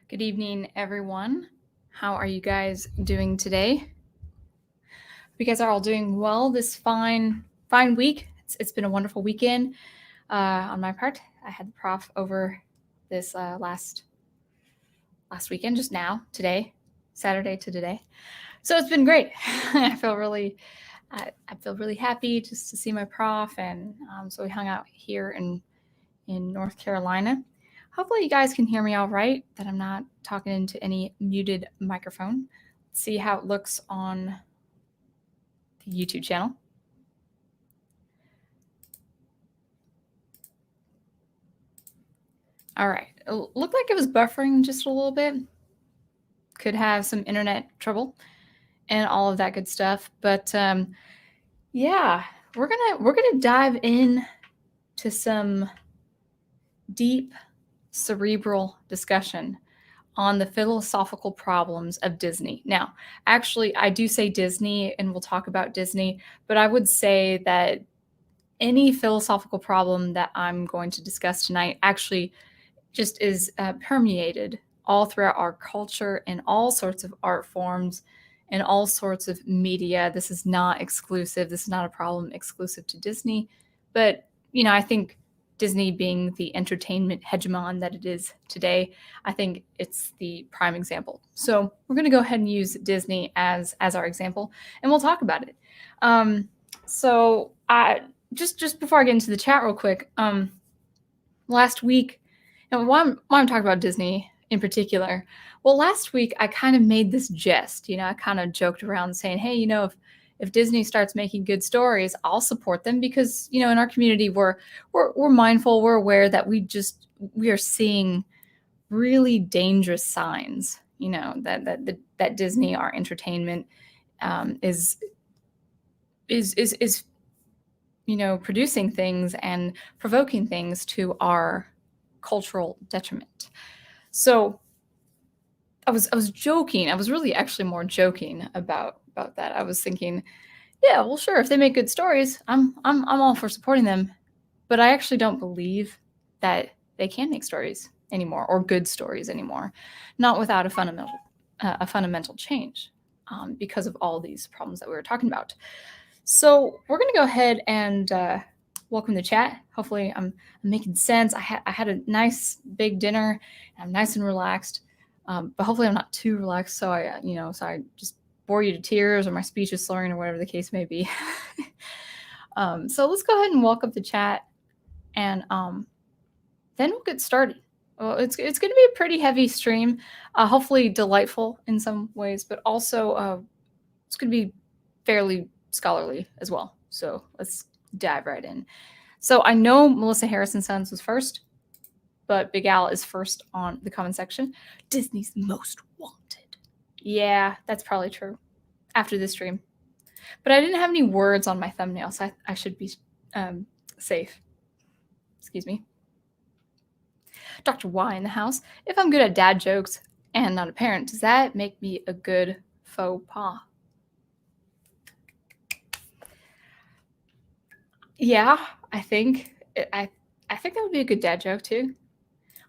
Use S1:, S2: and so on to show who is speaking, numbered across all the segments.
S1: Good evening, everyone. How are you guys doing today? Hope you guys are all doing well this fine week. It's been a wonderful weekend on my part. I had the prof over this last weekend, just now, today, Saturday to today. So it's been great. I feel really happy just to see my prof, and so we hung out here in North Carolina. Hopefully you guys can hear me all right, that I'm not talking into any muted microphone. Let's see how it looks on the YouTube channel. All right, it looked like it was buffering just a little bit. Could have some internet trouble and all of that good stuff. But yeah, we're gonna dive in to some deep cerebral discussion on the philosophical problems of Disney. Now, actually, I do say Disney, and we'll talk about Disney, but I would say that any philosophical problem that I'm going to discuss tonight actually just is permeated all throughout our culture in all sorts of art forms and all sorts of media. This is not exclusive. This is not a problem exclusive to Disney. But, I think Disney being the entertainment hegemon that it is today, I think it's the prime example. So we're going to go ahead and use Disney as our example, and we'll talk about it. So I just before I get into the chat real quick, last week, why I'm talking about Disney in particular. Well, last week I kind of made this jest. I kind of joked around saying, hey, if Disney starts making good stories, I'll support them because, in our community, we're mindful, we're aware that we are seeing really dangerous signs, that Disney, our entertainment, is producing things and provoking things to our cultural detriment. So I was joking. I was really actually more joking about that. I was thinking, yeah, well, sure, if they make good stories, I'm all for supporting them. But I actually don't believe that they can make stories anymore, or good stories anymore, not without a fundamental change, because of all these problems that we were talking about. So we're going to go ahead and welcome the chat. Hopefully I'm making sense. I had a nice big dinner, and I'm nice and relaxed, but hopefully I'm not too relaxed, so I just bore you to tears, or my speech is slurring, or whatever the case may be. So let's go ahead and welcome the chat, and then we'll get started. Well, it's going to be a pretty heavy stream, hopefully delightful in some ways, but also it's going to be fairly scholarly as well. So let's dive right in. So I know Melissa Harrison Sons was first, but Big Al is first on the comment section. Disney's most wanted. Yeah, that's probably true after this stream. But I didn't have any words on my thumbnail, so I should be safe. Excuse me. Dr. Y in the house. If I'm good at dad jokes and not a parent, does that make me a good faux pas? Yeah, I think that would be a good dad joke too.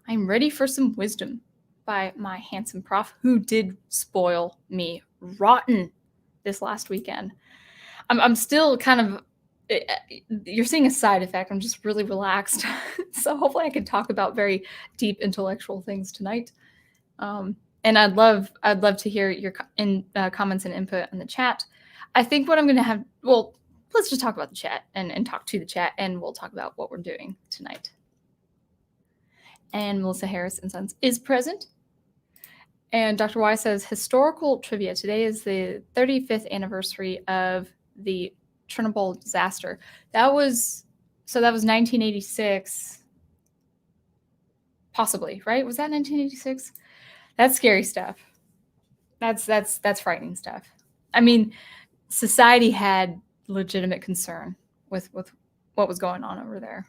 S1: I'm ready for some wisdom by my handsome prof, who did spoil me rotten this last weekend. I'm still kind of, you're seeing a side effect. I'm just really relaxed. So hopefully I can talk about very deep intellectual things tonight. And I'd love to hear your comments and input in the chat. I think what I'm going to have, well, let's just talk about the chat and talk to the chat, and we'll talk about what we're doing tonight. And Melissa Harris and Sons is present. And Dr. Y says, historical trivia. Today is the 35th anniversary of the Chernobyl disaster. That was 1986. Possibly, right? Was that 1986? That's scary stuff. That's frightening stuff. I mean, society had legitimate concern with what was going on over there.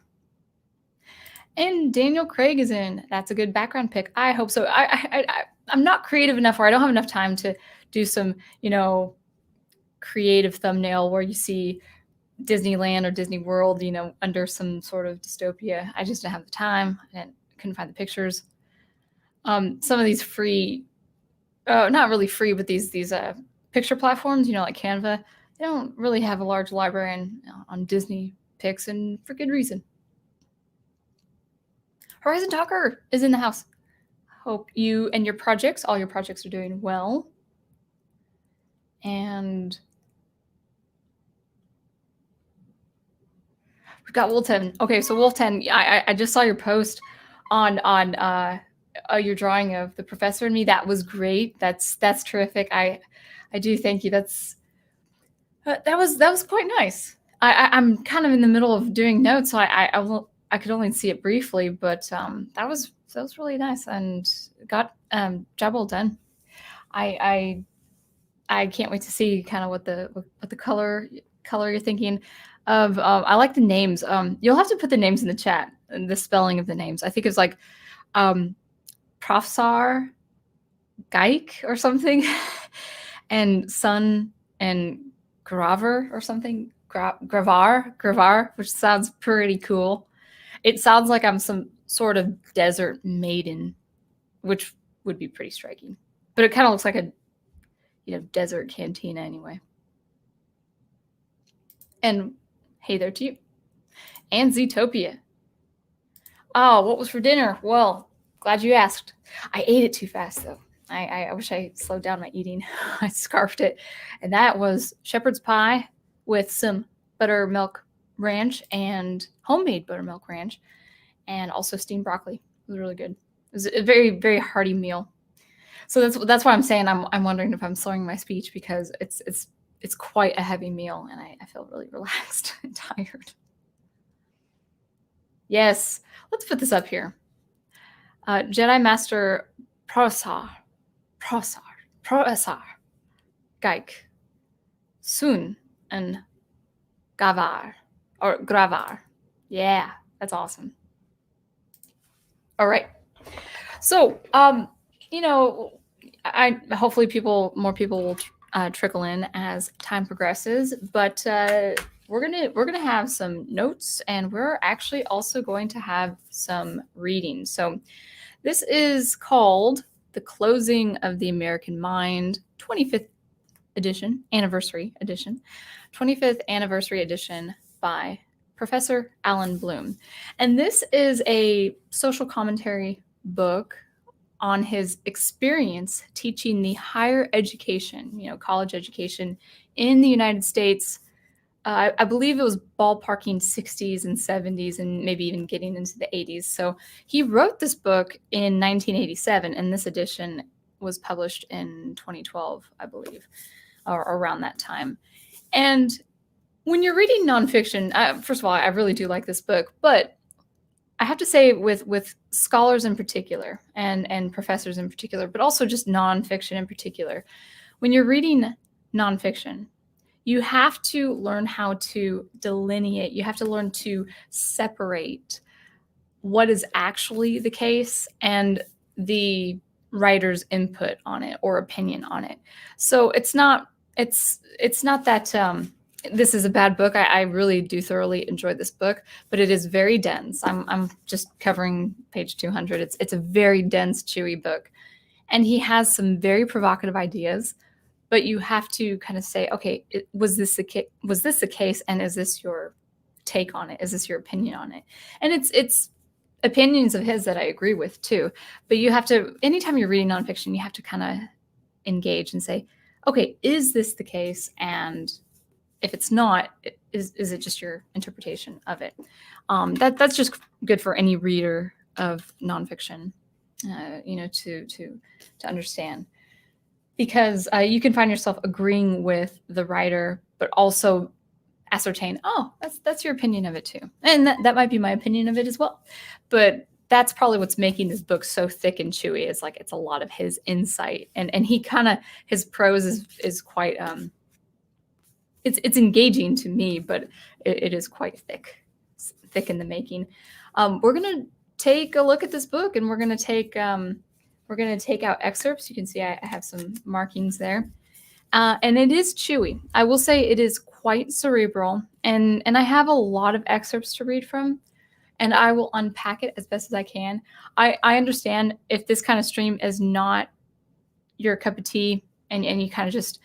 S1: And Daniel Craig is in. That's a good background pick. I hope so. I'm not creative enough, or I don't have enough time to do some, creative thumbnail where you see Disneyland or Disney World, under some sort of dystopia. I just didn't have the time. I couldn't find the pictures. some of these free, not really free, but these picture platforms, like Canva, they don't really have a large library on Disney Pix, and for good reason. Horizon Talker is in the house. Hope you and your projects, all your projects, are doing well. And we've got Wolf10. Okay, so Wolf10, I just saw your post on your drawing of the professor and me. That was great. That's terrific. I do thank you. That was quite nice. I'm kind of in the middle of doing notes, so I could only see it briefly, but that was really nice and got job well done. I can't wait to see kind of what the color you're thinking of. I like the names. You'll have to put the names in the chat and the spelling of the names. I think it's like Professor Geik or something, and Sun and Graver or something. Gravar, which sounds pretty cool. It sounds like I'm some sort of desert maiden, which would be pretty striking. But it kind of looks like a desert cantina anyway. And hey there to you. And Zootopia. Oh, what was for dinner? Well, glad you asked. I ate it too fast, though. I wish I slowed down my eating. I scarfed it. And that was shepherd's pie with some buttermilk ranch and homemade buttermilk ranch, and also steamed broccoli. It was really good. It was a very, very hearty meal. So that's why I'm saying I'm wondering if I'm slurring my speech, because it's quite a heavy meal, and I feel really relaxed and tired. Yes, let's put this up here. Jedi Master Professor Geik, Sun and Gravar. Yeah, that's awesome. All right. So, I hopefully more people will trickle in as time progresses, but we're gonna have some notes, and we're actually also going to have some reading. So this is called The Closing of the American Mind, 25th edition, anniversary edition, 25th anniversary edition by Professor Alan Bloom. And this is a social commentary book on his experience teaching the higher education, college education in the United States. I believe it was ballparking 60s and 70s and maybe even getting into the 80s. So he wrote this book in 1987, and this edition was published in 2012, I believe, or around that time. And when you're reading nonfiction, first of all, I really do like this book, but I have to say with scholars in particular and professors in particular, but also just nonfiction in particular, when you're reading nonfiction, you have to learn how to delineate. You have to learn to separate what is actually the case and the writer's input on it or opinion on it. So it's not that this is a bad book. I really do thoroughly enjoy this book, but it is very dense. I'm just covering page 200. It's a very dense, chewy book, and he has some very provocative ideas. But you have to kind of say, okay, was this the case, and is this your take on it? Is this your opinion on it? And it's opinions of his that I agree with too. But you have to, anytime you're reading nonfiction, you have to kind of engage and say, okay, is this the case? And if it's not, is it just your interpretation of it? That's just good for any reader of nonfiction, to understand. Because you can find yourself agreeing with the writer, but also ascertain, oh, that's your opinion of it too. And that might be my opinion of it as well. But that's probably what's making this book so thick and chewy. It's like it's a lot of his insight. And he kind of, his prose is quite, it's engaging to me, but it is quite thick in the making. We're going to take a look at this book, and we're going to take out excerpts. You can see I have some markings there. And it is chewy. I will say it is quite cerebral. And I have a lot of excerpts to read from and I will unpack it as best as I can. I understand if this kind of stream is not your cup of tea, and you kind of just,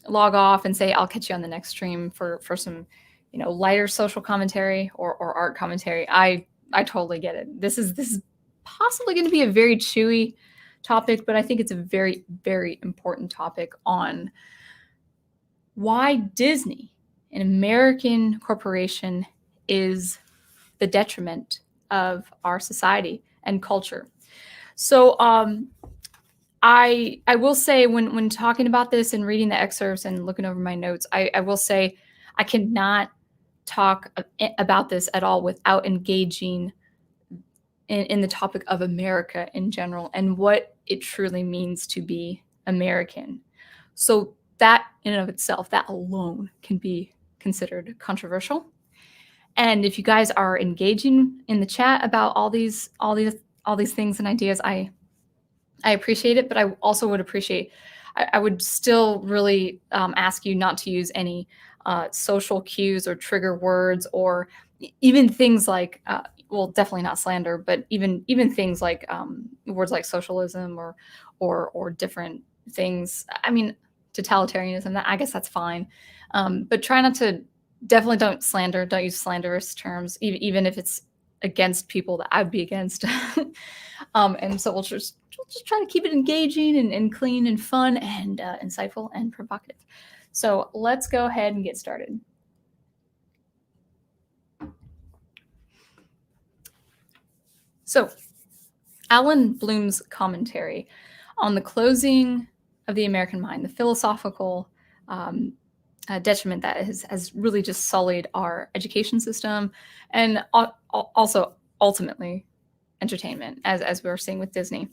S1: log off and say, I'll catch you on the next stream for some, lighter social commentary or art commentary. I totally get it. This is possibly going to be a very chewy topic, but I think it's a very, very important topic on why Disney, an American corporation, is the detriment of our society and culture. So I will say when talking about this and reading the excerpts and looking over my notes, I will say I cannot talk about this at all without engaging in the topic of America in general and what it truly means to be American. So that in and of itself, that alone can be considered controversial. And if you guys are engaging in the chat about all these things and ideas, I appreciate it, but I also would appreciate, I would still really ask you not to use any social cues or trigger words, or even things like, well, definitely not slander, but even things like words like socialism or different things. I mean, totalitarianism, I guess that's fine. But try not to, definitely don't use slanderous terms, even if it's against people that I'd be against. And so we'll just try to keep it engaging and clean and fun and insightful and provocative. So let's go ahead and get started. So Alan Bloom's commentary on the closing of the American mind, the philosophical detriment that has really just sullied our education system, and also ultimately entertainment, as we were seeing with Disney.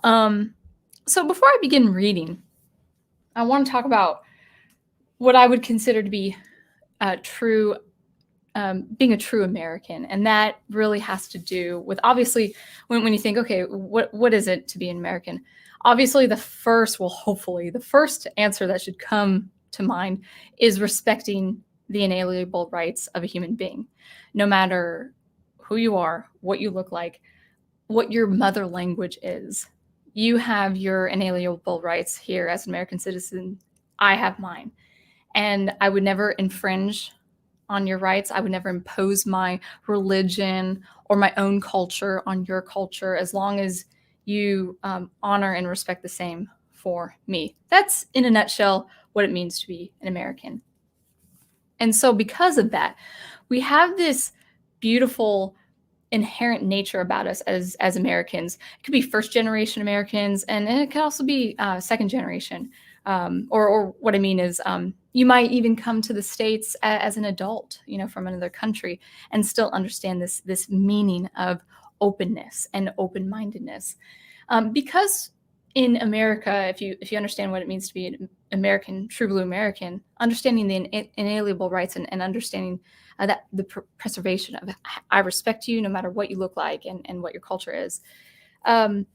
S1: So before I begin reading, I want to talk about what I would consider to be being a true American. And that really has to do with, obviously, when you think, okay, what is it to be an American? Obviously, hopefully the first answer that should come to mind is respecting the inalienable rights of a human being, no matter who you are, what you look like, what your mother language is. You have your inalienable rights here as an American citizen. I have mine. And I would never infringe on your rights. I would never impose my religion or my own culture on your culture, as long as you honor and respect the same for me. That's, in a nutshell, what it means to be an American. And so because of that, we have this beautiful inherent nature about us as Americans. It could be first generation Americans, and it could also be second generation. Or what I mean is, you might even come to the States as an adult, from another country, and still understand this meaning of openness and open-mindedness. Because in America, if you understand what it means to be an American, true blue American, understanding the inalienable rights and understanding that the preservation of, I respect you no matter what you look like and what your culture is. Let's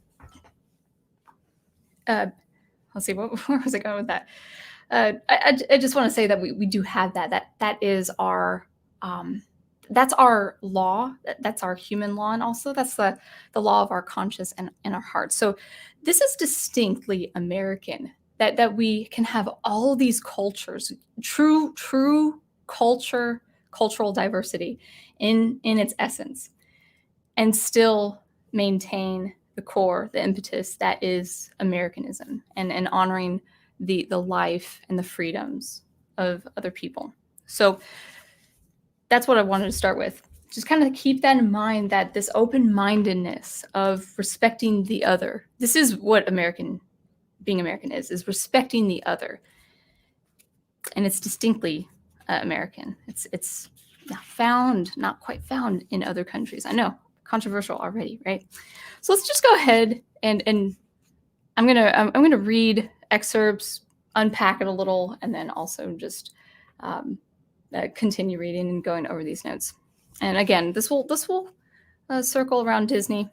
S1: see, where was I going with that? I just want to say that we do have that is our that's our law, that's our human law, and also that's the law of our conscience and our heart. So this is distinctly American, that we can have all these cultures, true cultural diversity in its essence, and still maintain the core, the impetus that is Americanism, and honoring the life and the freedoms of other people. So that's what I wanted to start with. Just kind of keep that in mind, that this open-mindedness of respecting the other. This is what being American is respecting the other. And it's distinctly American. It's not quite found in other countries. I know, controversial already, right? So let's just go ahead and I'm gonna read excerpts, unpack it a little, and then also just continue reading and going over these notes. And again, this will circle around Disney,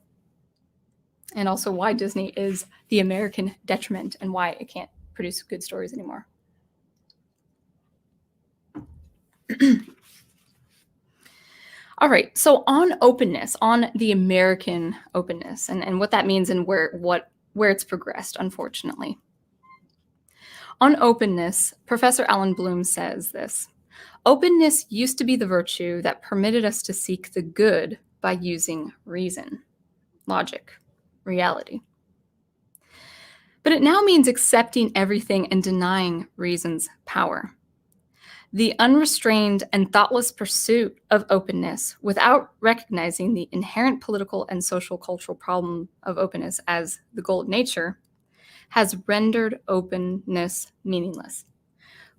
S1: and also why Disney is the American detriment and why it can't produce good stories anymore. All right, so on openness, on the American openness, and what that means and where it's progressed, unfortunately. On openness, Professor Alan Bloom says this: openness used to be the virtue that permitted us to seek the good by using reason, logic, reality. But it now means accepting everything and denying reason's power. The unrestrained and thoughtless pursuit of openness without recognizing the inherent political and social cultural problem of openness as the goal of nature has rendered openness meaningless.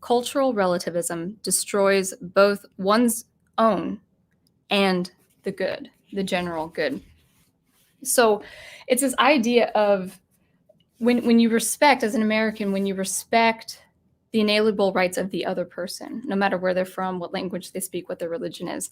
S1: Cultural relativism destroys both one's own and the good, the general good. So it's this idea of when you respect, as an American, when you respect the inalienable rights of the other person, no matter where they're from, what language they speak, what their religion is,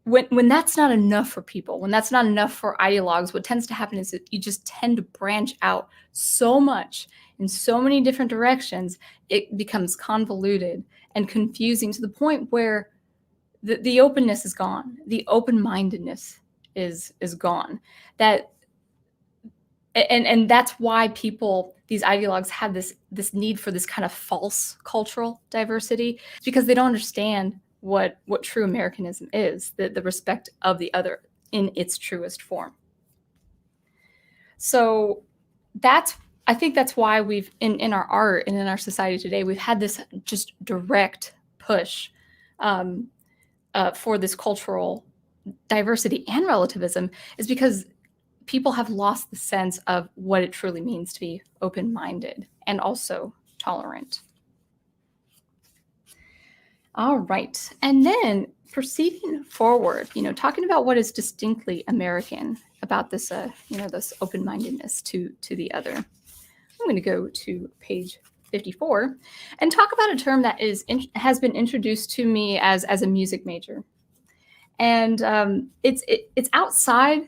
S1: when that's not enough for people, when that's not enough for ideologues, what tends to happen is that you just tend to branch out so much in so many different directions, it becomes convoluted and confusing to the point where the openness is gone, the open-mindedness is gone. And that's why these ideologues have this need for this kind of false cultural diversity, because they don't understand what true Americanism is, the respect of the other in its truest form. So I think that's why we've in our art and in our society today, we've had this just direct push for this cultural diversity and relativism, is because people have lost the sense of what it truly means to be open-minded and also tolerant. All right, and then proceeding forward, talking about what is distinctly American about this, this open-mindedness to the other. I'm going to go to page 54 and talk about a term that has been introduced to me as a music major, and it's outside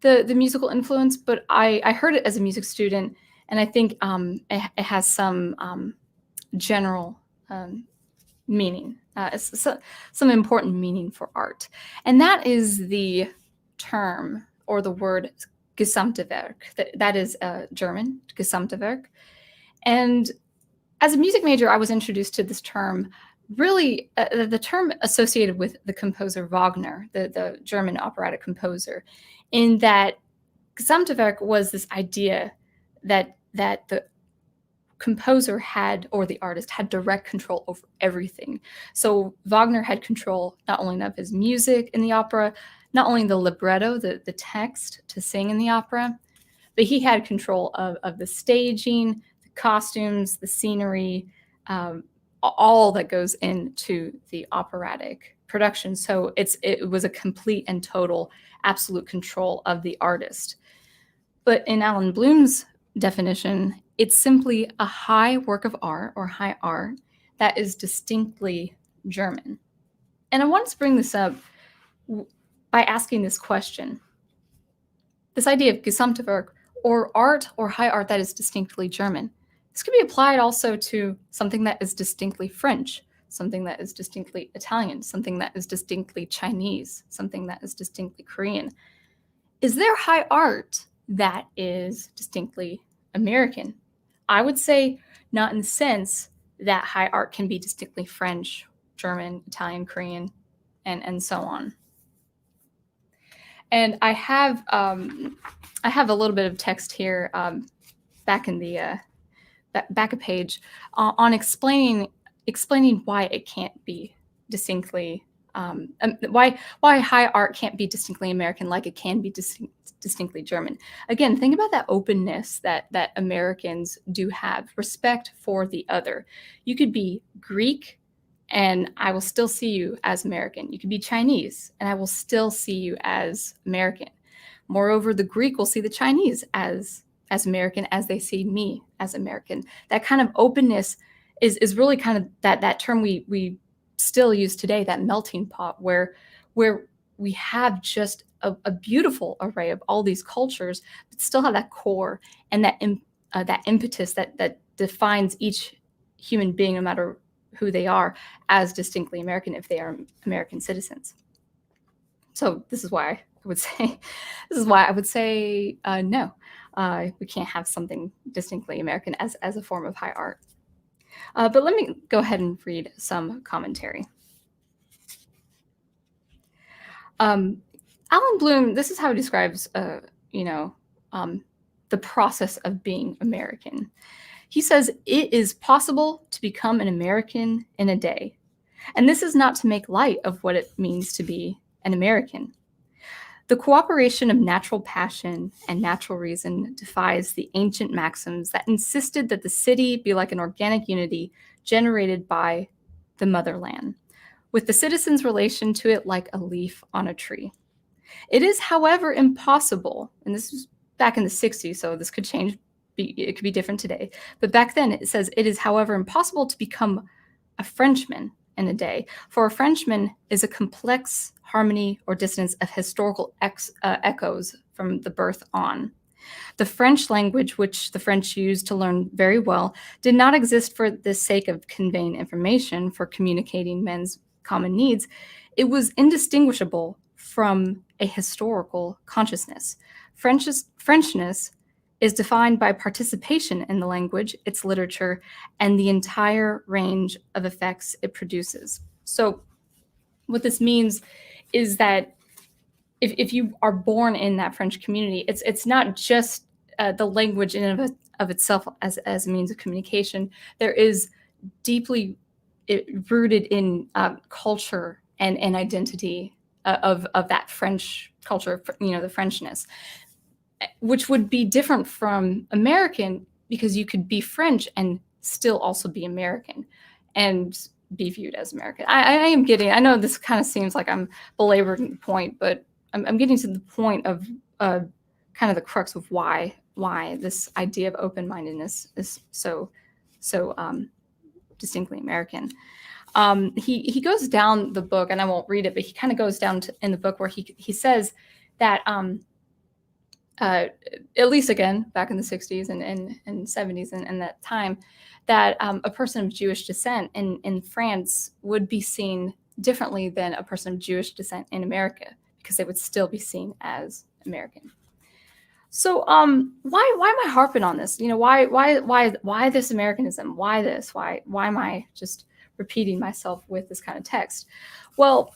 S1: the musical influence, but I heard it as a music student, and I think it has some general meaning, some important meaning for art. And that is the term or the word Gesamtwerk. That is German, Gesamtwerk. And as a music major, I was introduced to this term, really the term associated with the composer Wagner, the German operatic composer, in that Gesamtwerk was this idea that the composer had, or the artist had, direct control over everything. So Wagner had control not only of his music in the opera, not only the libretto, the text to sing in the opera, but he had control of the staging, the costumes, the scenery, all that goes into the operatic production. So it was a complete and total absolute control of the artist. But in Alan Bloom's definition, it's simply a high work of art or high art that is distinctly German. And I wanted to bring this up by asking this question. This idea of Gesamtwerk, or art or high art that is distinctly German. This could be applied also to something that is distinctly French, something that is distinctly Italian, something that is distinctly Chinese, something that is distinctly Korean. Is there high art that is distinctly American? I would say not, in the sense that high art can be distinctly French, German, Italian, Korean, and so on. And I have a little bit of text here back in the back a page on explaining why it can't be distinctly why high art can't be distinctly American like it can be distinctly German. Again, think about that openness that Americans do have, respect for the other. You could be Greek and I will still see you as American. You could be Chinese and I will still see you as American. Moreover, the Greek will see the Chinese as American as they see me as American. That kind of openness is really kind of that term we still use today, that melting pot, where we have just a beautiful array of all these cultures, but still have that core and that impetus that defines each human being, no matter who they are, as distinctly American if they are American citizens. So this is why I would say, no. We can't have something distinctly American as a form of high art. But let me go ahead and read some commentary. Alan Bloom, this is how he describes, the process of being American. He says, it is possible to become an American in a day. And this is not to make light of what it means to be an American. The cooperation of natural passion and natural reason defies the ancient maxims that insisted that the city be like an organic unity generated by the motherland, with the citizen's relation to it like a leaf on a tree. It is, however, impossible, and this was back in the 60s, so this could change, it could be different today, but back then it says, it is, however, impossible to become a Frenchman in a day, for a Frenchman is a complex harmony or dissonance of historical echoes from the birth on. The French language, which the French used to learn very well, did not exist for the sake of conveying information, for communicating men's common needs. It was indistinguishable from a historical consciousness. Frenchness is defined by participation in the language, its literature, and the entire range of effects it produces. So what this means is that if you are born in that French community, it's not just the language in and of itself as a means of communication. There is deeply rooted in culture and identity of that French culture, the Frenchness, which would be different from American, because you could be French and still also be American and be viewed as American. I know this kind of seems like I'm belaboring the point, but I'm getting to the point of kind of the crux of why this idea of open-mindedness is so distinctly American. He goes down the book, and I won't read it, but he kind of goes down in the book where he says that at least again back in the 60s and 70s and that time, that a person of Jewish descent in France would be seen differently than a person of Jewish descent in America, because they would still be seen as American. So why am I harping on this? Why this Americanism? Why this? Why am I just repeating myself with this kind of text? Well,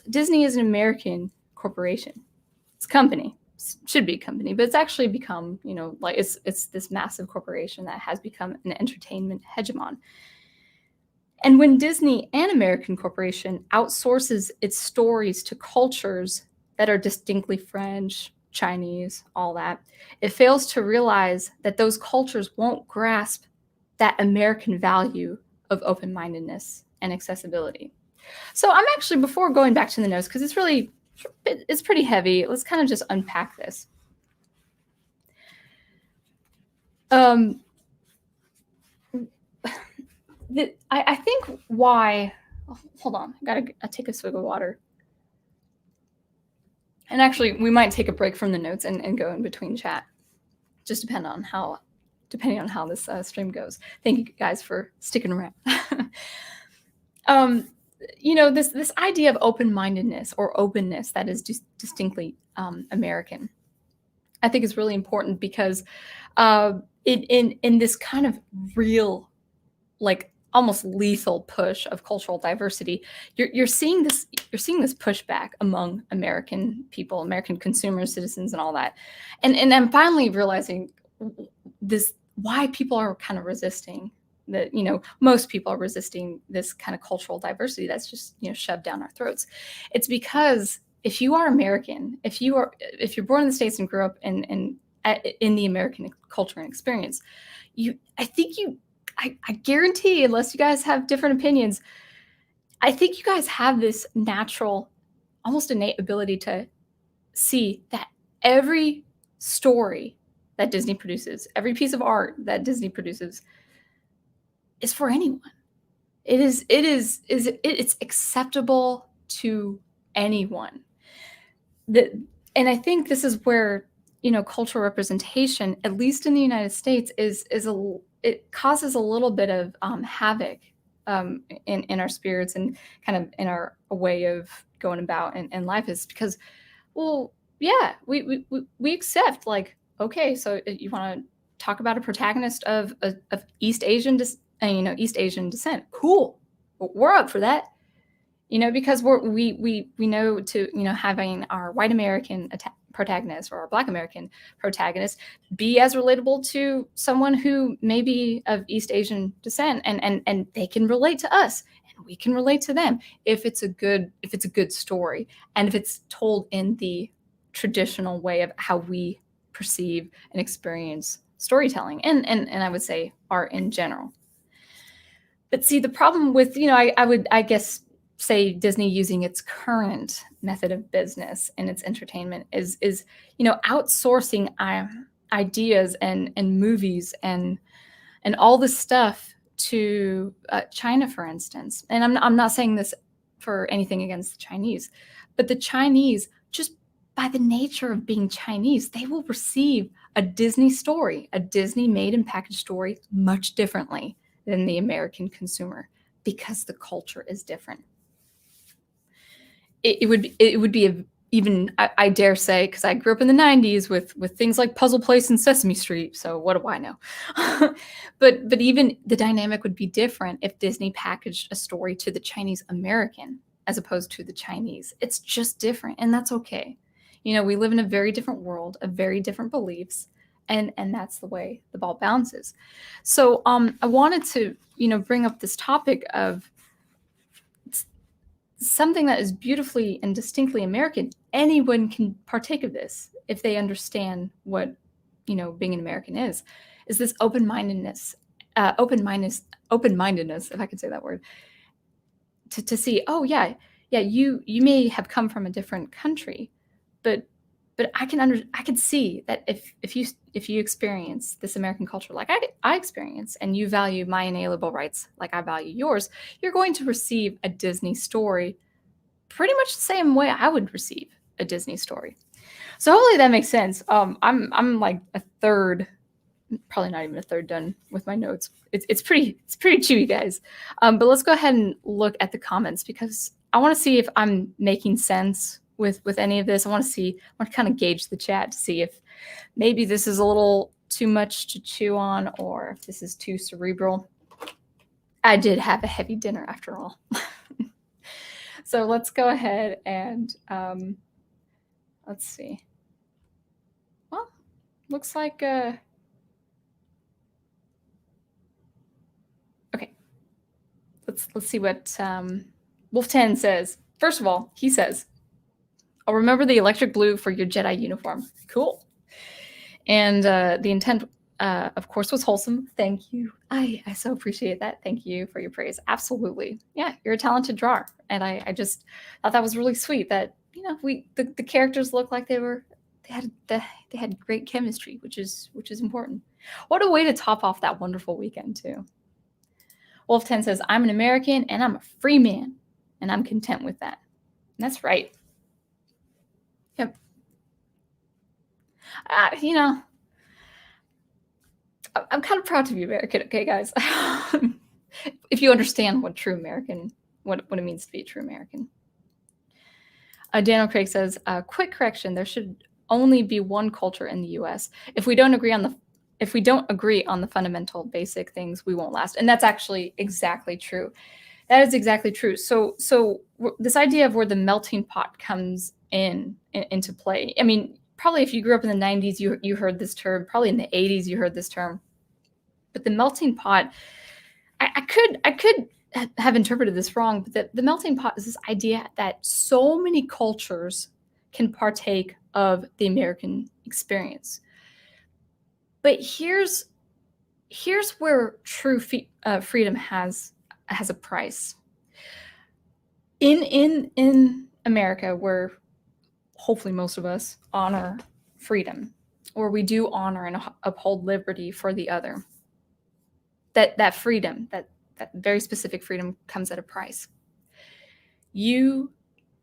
S1: Disney is an American corporation. It's a company. Should be a company, but it's actually become, it's this massive corporation that has become an entertainment hegemon. And when Disney, an American corporation, outsources its stories to cultures that are distinctly French, Chinese, all that, it fails to realize that those cultures won't grasp that American value of open-mindedness and accessibility. So I'm actually, before going back to the notes, because it's pretty heavy, let's kind of just unpack this. I think why, hold on, I take a swig of water. And actually, we might take a break from the notes and go in between chat. Just depending on how this stream goes. Thank you guys for sticking around. This idea of open-mindedness or openness that is distinctly American, I think is really important, because in this kind of real, like almost lethal push of cultural diversity, you're seeing this pushback among American people, American consumers, citizens, and all that. And I'm finally realizing this, why people are kind of resisting that, most people are resisting this kind of cultural diversity that's just, shoved down our throats. It's because if you are American, if you're born in the States and grew up in the American culture and experience, I guarantee, unless you guys have different opinions, I think you guys have this natural, almost innate ability to see that every story that Disney produces, every piece of art that Disney produces, is for anyone. It's acceptable to anyone. And I think this is where, cultural representation, at least in the United States, it causes a little bit of havoc in our spirits, and kind of in our way of going about in life is because, well, yeah, we accept, like, okay, so you want to talk about a protagonist of East Asian East Asian descent. Cool. We're up for that. Because we know to, having our white American protagonist or our Black American protagonist be as relatable to someone who may be of East Asian descent, and they can relate to us and we can relate to them if it's a good story, and if it's told in the traditional way of how we perceive and experience storytelling, and I would say art in general. But see, the problem with, I guess, say Disney using its current method of business and its entertainment is outsourcing ideas and movies and all this stuff to China, for instance. And I'm not saying this for anything against the Chinese, but the Chinese, just by the nature of being Chinese, they will receive a Disney story, a Disney made and packaged story, much differently than the American consumer, because the culture is different. It would be even, I dare say, because I grew up in the 90s with things like Puzzle Place and Sesame Street, so what do I know? but even the dynamic would be different if Disney packaged a story to the Chinese American as opposed to the Chinese. It's just different, and that's okay. We live in a very different world, of very different beliefs, and that's the way the ball bounces. So I wanted to bring up this topic of something that is beautifully and distinctly American. Anyone can partake of this if they understand what being an American is this open-mindedness, if I could say that word, to see, oh yeah, you may have come from a different country, but I can see that if you experience this American culture like I experience, and you value my inalienable rights like I value yours, you're going to receive a Disney story pretty much the same way I would receive a Disney story. So hopefully that makes sense. I'm like a third, probably not even a third done with my notes. It's pretty chewy, guys. But let's go ahead and look at the comments, because I want to see if I'm making sense with any of this. I want to kind of gauge the chat to see if maybe this is a little too much to chew on, or if this is too cerebral. I did have a heavy dinner after all. So let's go ahead and let's see. Well, looks like okay. Let's see what Wolf 10 says. First of all, he says, I'll remember the electric blue for your Jedi uniform. Cool. And the intent, of course, was wholesome. Thank you. I so appreciate that. Thank you for your praise. Absolutely. Yeah, you're a talented drawer. And I just thought that was really sweet that, the characters look like they had great chemistry, which is important. What a way to top off that wonderful weekend, too. Wolf 10 says, I'm an American and I'm a free man, and I'm content with that. And that's right. Yep. I'm kind of proud to be American, okay, guys? If you understand what it means to be a true American. Daniel Craig says, quick correction, there should only be one culture in the U.S. If we don't agree on the fundamental basic things, we won't last. And that's actually exactly true. That is exactly true. So this idea of where the melting pot comes into play. I mean, probably if you grew up in the 90s, you heard this term. Probably in the 80s, you heard this term. But the melting pot, I could have interpreted this wrong, but the melting pot is this idea that so many cultures can partake of the American experience. But here's where true freedom has a price. In America, where hopefully most of us honor freedom, or we do honor and uphold liberty for the other, that freedom, that very specific freedom, comes at a price. You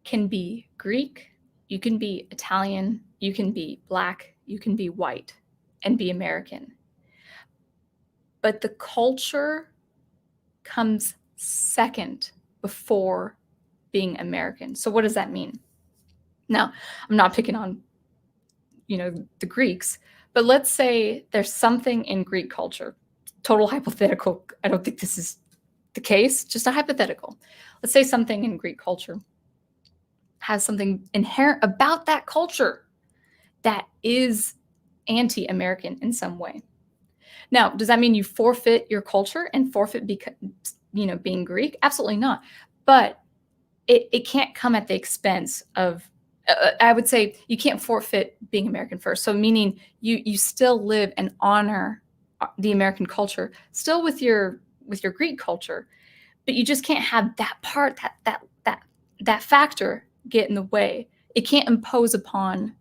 S1: can be Greek, you can be Italian, you can be Black, you can be white, and be American. But the culture comes second before being American. So what does that mean? Now, I'm not picking on, the Greeks, but let's say there's something in Greek culture, total hypothetical. I don't think this is the case, just a hypothetical. Let's say something in Greek culture has something inherent about that culture that is anti-American in some way. Now, does that mean you forfeit your culture and forfeit being Greek? Absolutely not. But it can't come at the expense of, I would say you can't forfeit being American first. So meaning you still live and honor the American culture, still with your Greek culture, but you just can't have that part, that factor get in the way. It can't impose upon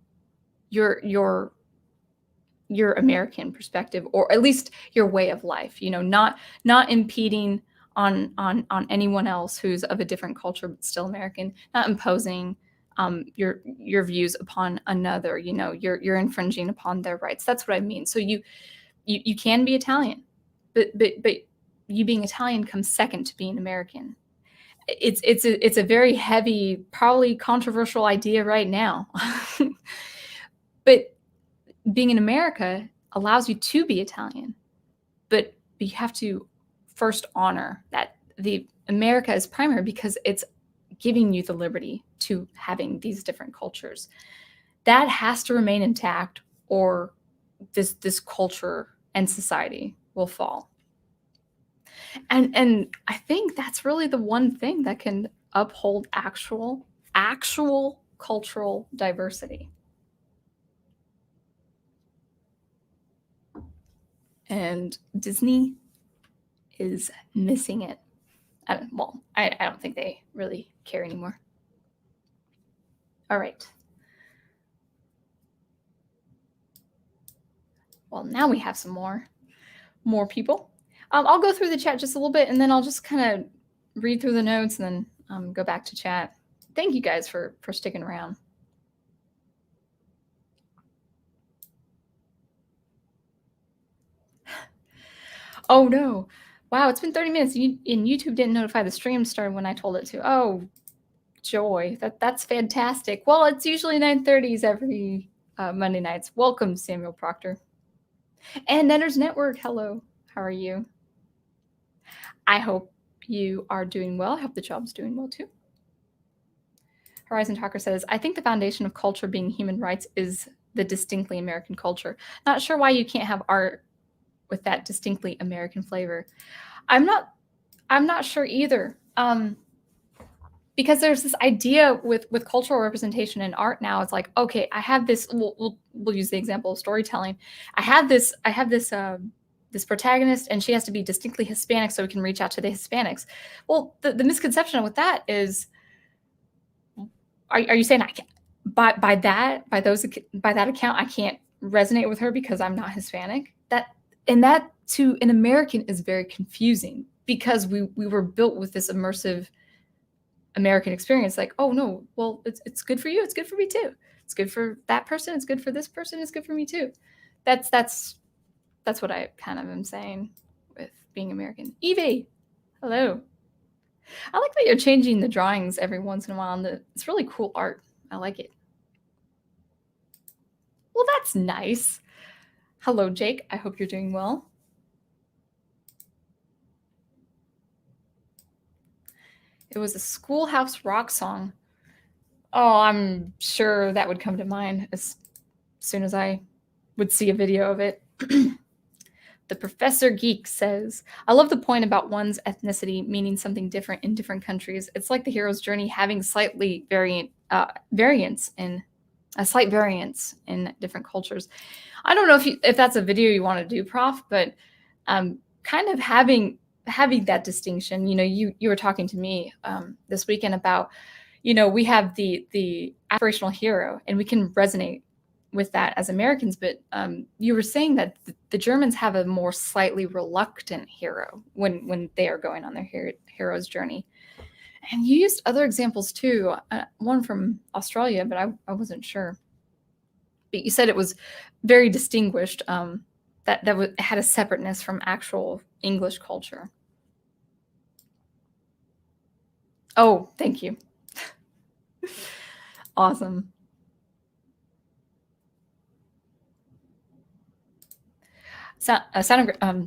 S1: your American perspective, or at least your way of life, not impeding on anyone else who's of a different culture but still American, not imposing your views upon another. You're infringing upon their rights. That's what I mean. So you can be Italian, but you being Italian comes second to being American. It's a very heavy, probably controversial idea right now. But being in America allows you to be Italian, but you have to first honor that the America is primary because it's giving you the liberty to having these different cultures. That has to remain intact, or this culture and society will fall. And I think that's really the one thing that can uphold actual cultural diversity. And Disney is missing it. I don't think they really care anymore. All right. Well, now we have some more people. I'll go through the chat just a little bit, and then I'll just kind of read through the notes and then go back to chat. Thank you guys for sticking around. Oh no. Wow, it's been 30 minutes and YouTube didn't notify the stream started when I told it to. Oh, joy. That's fantastic. Well, it's usually 9:30s every Monday nights. Welcome, Samuel Proctor. And Netters Network, hello. How are you? I hope you are doing well. I hope the job's doing well too. Horizon Talker says, I think the foundation of culture being human rights is the distinctly American culture. Not sure why you can't have art with that distinctly American flavor. I'm not sure either. Because there's this idea with cultural representation in art now. It's like, okay, I have this. We'll use the example of storytelling. I have this this protagonist, and she has to be distinctly Hispanic so we can reach out to the Hispanics. Well, the misconception with that is, are you saying I can't, by that account I can't resonate with her because I'm not Hispanic? That to an American is very confusing, because we were built with this immersive American experience. Like, oh no, well, it's good for you, it's good for me too. It's good for that person, it's good for this person, it's good for me too. That's what I kind of am saying with being American. Evie, hello. I like that you're changing the drawings every once in a while. It's really cool art. I like it. Well, that's nice. Hello, Jake. I hope you're doing well. It was a Schoolhouse Rock song. Oh, I'm sure that would come to mind as soon as I would see a video of it. The Professor Geek says, I love the point about one's ethnicity meaning something different in different countries. It's like the hero's journey having slightly variance in different cultures. I don't know if that's a video you want to do, Prof, but kind of having that distinction. You were talking to me this weekend about, we have the aspirational hero, and we can resonate with that as Americans, but you were saying that the Germans have a more slightly reluctant hero when they are going on their hero's journey. And you used other examples too, one from Australia, but I wasn't sure. But you said it was very distinguished, that had a separateness from actual English culture. Oh, thank you. Awesome. So,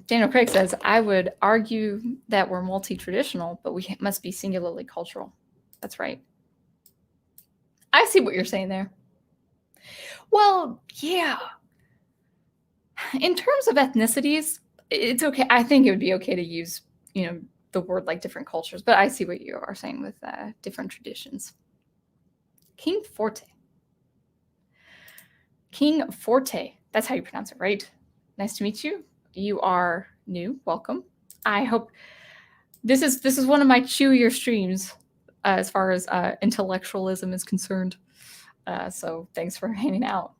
S1: Daniel Craig says, I would argue that we're multi-traditional, but we must be singularly cultural. That's right. I see what you're saying there. Well, yeah. In terms of ethnicities, it's okay. I think it would be okay to use, the word like different cultures, but I see what you are saying with different traditions. King Forte. King Forte. That's how you pronounce it, right? Nice to meet you. You are new. Welcome. I hope this is one of my chewier streams as far as intellectualism is concerned. So thanks for hanging out.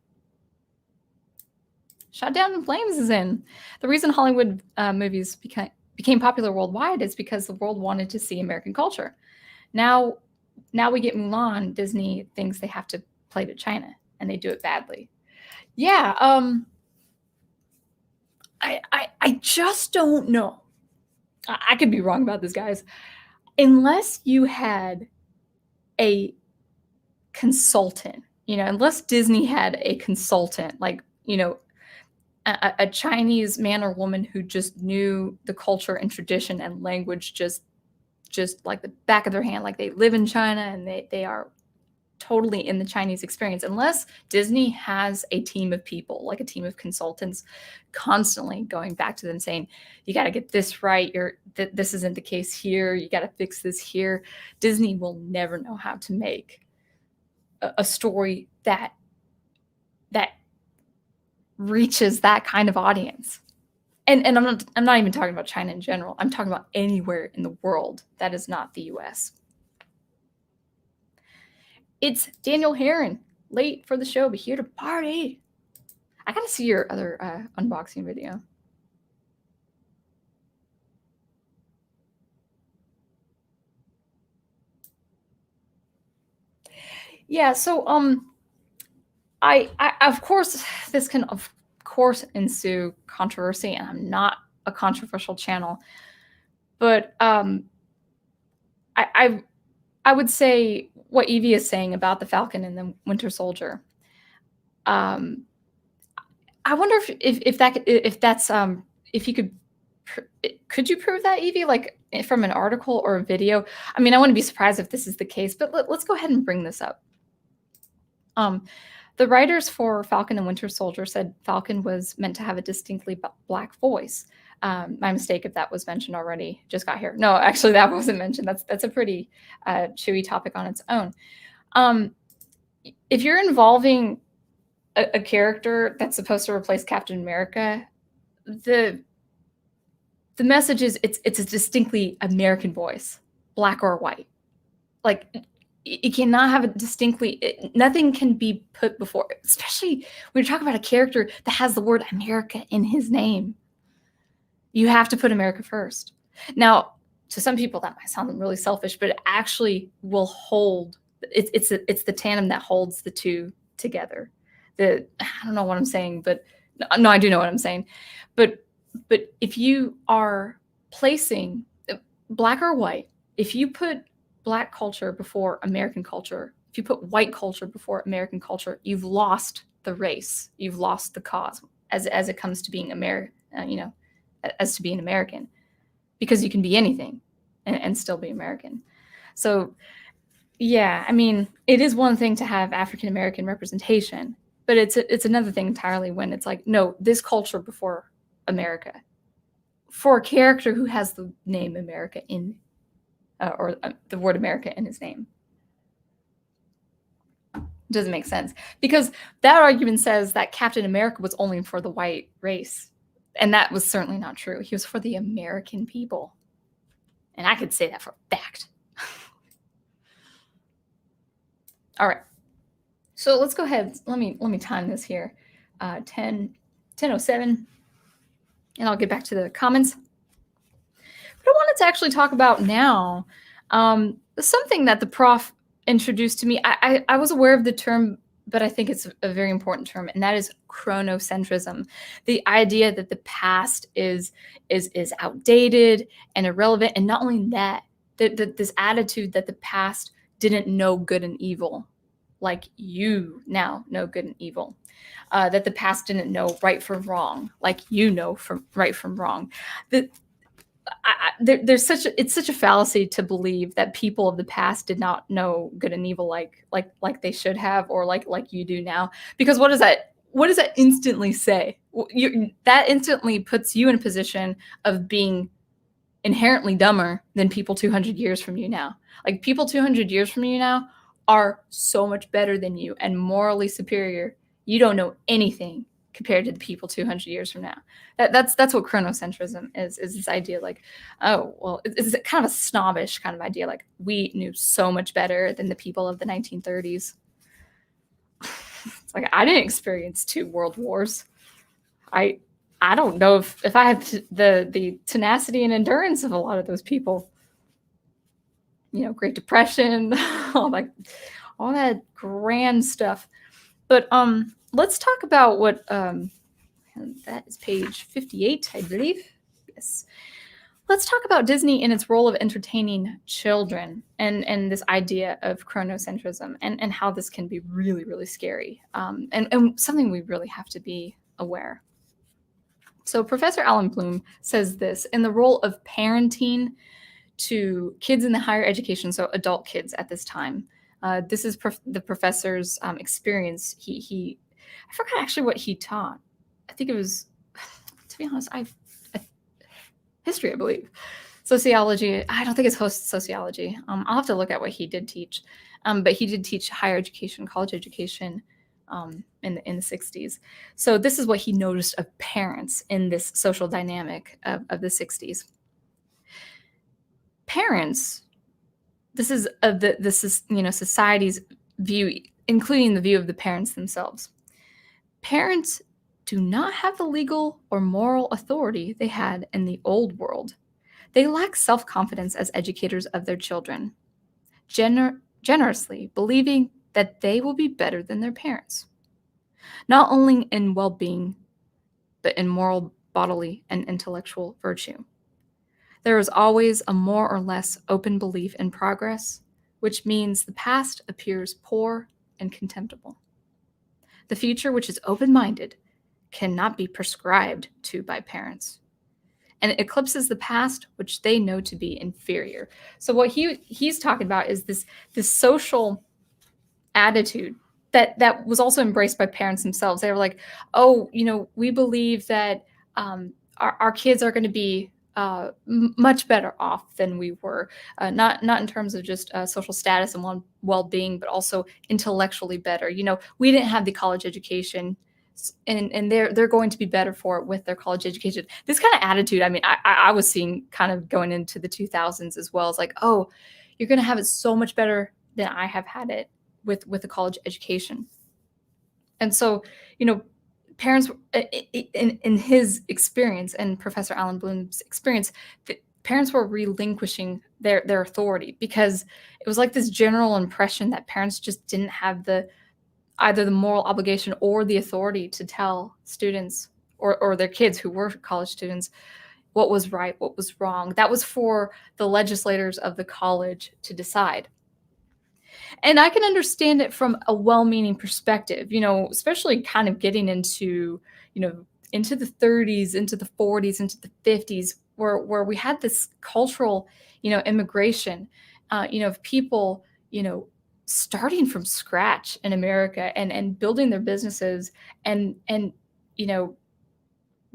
S1: Shot Down in Flames is in. The reason Hollywood movies became popular worldwide is because the world wanted to see American culture. Now we get Mulan. Disney thinks they have to play to China, and they do it badly. Yeah. I just don't know. I could be wrong about this, guys. Unless you had a consultant, unless Disney had a consultant, like, a Chinese man or woman who just knew the culture and tradition and language just like the back of their hand, like they live in China and they are totally in the Chinese experience. Unless Disney has a team of people, like a team of consultants, constantly going back to them saying, you got to get this right. This isn't the case here. You got to fix this here. Disney will never know how to make a story that reaches that kind of audience. And I'm not even talking about China in general. I'm talking about anywhere in the world that is not the US. It's Daniel Heron, late for the show, but here to party. I gotta see your other unboxing video. Yeah, so I of course this can of course ensue controversy, and I'm not a controversial channel, but I would say what Evie is saying about the Falcon and the Winter Soldier. I wonder if you could you prove that, Evie, like from an article or a video? I mean, I wouldn't be surprised if this is the case, but let's go ahead and bring this up. The writers for Falcon and Winter Soldier said Falcon was meant to have a distinctly black voice. My mistake if that was mentioned already. Just got here. No, actually, that wasn't mentioned. That's a pretty chewy topic on its own. If you're involving a character that's supposed to replace Captain America, the message is it's a distinctly American voice, black or white. Like, it cannot have a distinctly, nothing can be put before, especially when you're talking about a character that has the word America in his name. You have to put America first. Now, to some people that might sound really selfish, but it actually will hold. It's the tandem that holds the two together. I don't know what I'm saying, but no, I do know what I'm saying. But if you are placing black or white, if you put black culture before American culture, if you put white culture before American culture, you've lost the race. You've lost the cause as it comes to being as to being American, because you can be anything and still be American. So, yeah, I mean, it is one thing to have African American representation, but it's another thing entirely when it's like, no, this culture before America, for a character who has the name America in or the word America in his name. It doesn't make sense, because that argument says that Captain America was only for the white race, and that was certainly not true. He was for the American people, and I could say that for a fact. All right, so let's go ahead. Let me time this here. 10:07, and I'll get back to the comments. But I wanted to actually talk about now something that the prof introduced to me. I was aware of the term, but I think it's a very important term, and that is chronocentrism. The idea that the past is outdated and irrelevant, and not only that, this attitude that the past didn't know good and evil like you now know good and evil. That the past didn't know right from wrong like you know from right from wrong. That there's it's such a fallacy to believe that people of the past did not know good and evil like they should have, or like you do now. Because what does that instantly say? That instantly puts you in a position of being inherently dumber than people 200 years from you now. Like, people 200 years from you now are so much better than you and morally superior. You don't know anything compared to the people 200 years from now. That's what chronocentrism is this idea like, oh, well, it's kind of a snobbish kind of idea, like we knew so much better than the people of the 1930s. It's like, I didn't experience 2 world wars. I don't know if I have the tenacity and endurance of a lot of those people. Great Depression, all that grand stuff. But let's talk about what that is page 58, I believe. Yes. Let's talk about Disney and its role of entertaining children, and this idea of chronocentrism, and how this can be really, really scary, and something we really have to be aware. So Professor Alan Bloom says this: in the role of parenting to kids in the higher education, so adult kids at this time. This is the professor's experience. I forgot actually what he taught. I think it was, to be honest, history, I believe. Sociology, I don't think it's sociology. I'll have to look at what he did teach. But he did teach higher education, college education, in the 60s. So this is what he noticed of parents in this social dynamic of the 60s. Parents, this is society's view, including the view of the parents themselves. Parents do not have the legal or moral authority they had in the old world. They lack self-confidence as educators of their children, generously believing that they will be better than their parents, not only in well-being, but in moral, bodily, and intellectual virtue. There is always a more or less open belief in progress, which means the past appears poor and contemptible. The future, which is open-minded, cannot be prescribed to by parents, and it eclipses the past, which they know to be inferior. So what he's talking about is this social attitude that was also embraced by parents themselves. They were like, oh, we believe that our kids are going to be much better off than we were, not in terms of just social status and well-being, but also intellectually better. We didn't have the college education, and they're going to be better for it with their college education. This kind of attitude, I mean, I was seeing kind of going into the 2000s as well. It's like, oh, you're going to have it so much better than I have had it with a college education. And so, parents, in his experience and Professor Alan Bloom's experience, parents were relinquishing their authority, because it was like this general impression that parents just didn't have either the moral obligation or the authority to tell students or their kids who were college students what was right, what was wrong. That was for the legislators of the college to decide. And I can understand it from a well-meaning perspective, especially kind of getting into the 30s, into the 40s, into the 50s, where we had this cultural, immigration, of people, starting from scratch in America and building their businesses and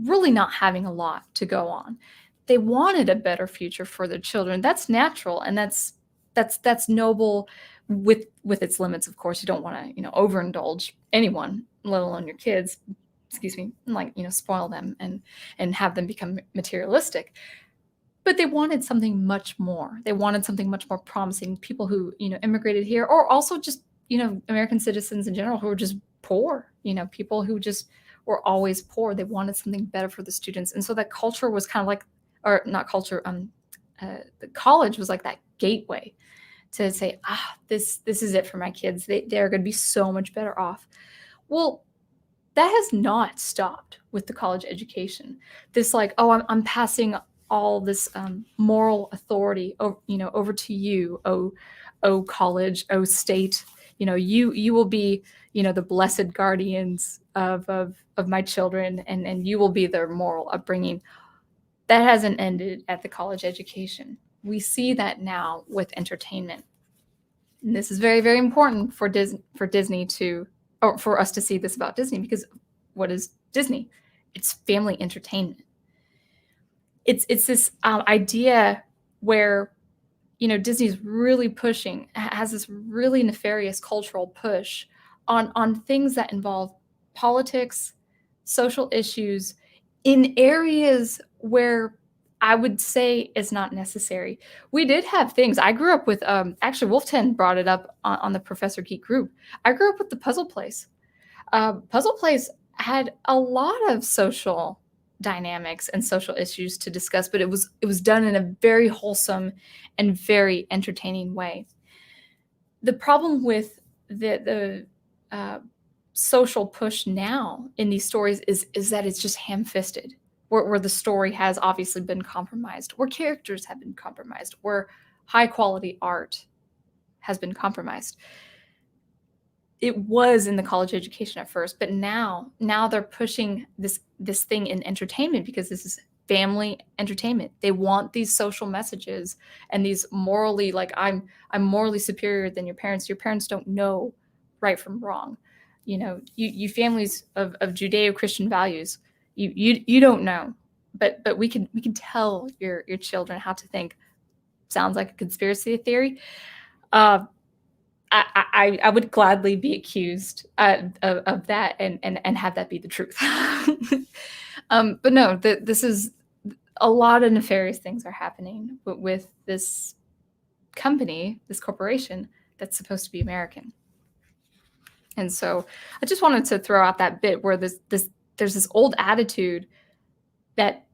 S1: really not having a lot to go on. They wanted a better future for their children. That's natural, and that's noble with its limits. Of course, you don't want to, overindulge anyone, let alone your kids, spoil them and have them become materialistic. But they wanted something much more. They wanted something much more promising. People who, immigrated here, or also just, American citizens in general who were just poor, people who just were always poor. They wanted something better for the students. And so that culture was kind of like, or not culture, the college was like that gateway to say, this is it for my kids. They're going to be so much better off. Well, that has not stopped with the college education. This I'm passing all this moral authority over to you, oh college, oh state, you will be, the blessed guardians of my children, and you will be their moral upbringing. That hasn't ended at the college education. We see that now with entertainment. And this is very, very important for Disney to, or for us to see this about Disney, because what is Disney? It's family entertainment. It's this idea where, Disney's really pushing, has this really nefarious cultural push on things that involve politics, social issues, in areas where I would say is not necessary. We did have things. I grew up with, actually, Wolf 10 brought it up on the Professor Geek group. I grew up with the Puzzle Place. Puzzle Place had a lot of social dynamics and social issues to discuss, but it was done in a very wholesome and very entertaining way. The problem with the social push now in these stories is that it's just ham-fisted, where the story has obviously been compromised, where characters have been compromised, where high quality art has been compromised. It was in the college education at first, but now they're pushing this thing in entertainment, because this is family entertainment. They want these social messages and these morally, like, I'm morally superior than your parents. Your parents don't know right from wrong. You families of Judeo-Christian values, you don't know, but we can tell your children how to think. Sounds like a conspiracy theory. I would gladly be accused of that and have that be the truth. But no, this is a lot of nefarious things are happening with this company, this corporation that's supposed to be American. And so I just wanted to throw out that bit where there's this old attitude that,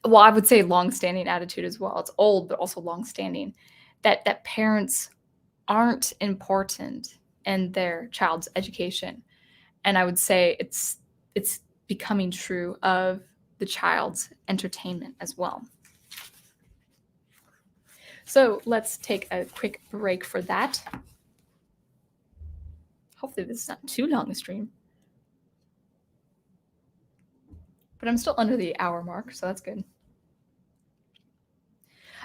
S1: well, I would say long-standing attitude as well. It's old, but also long-standing, that parents aren't important in their child's education. And I would say it's becoming true of the child's entertainment as well. So let's take a quick break for that. Hopefully this is not too long a stream. But I'm still under the hour mark, so that's good.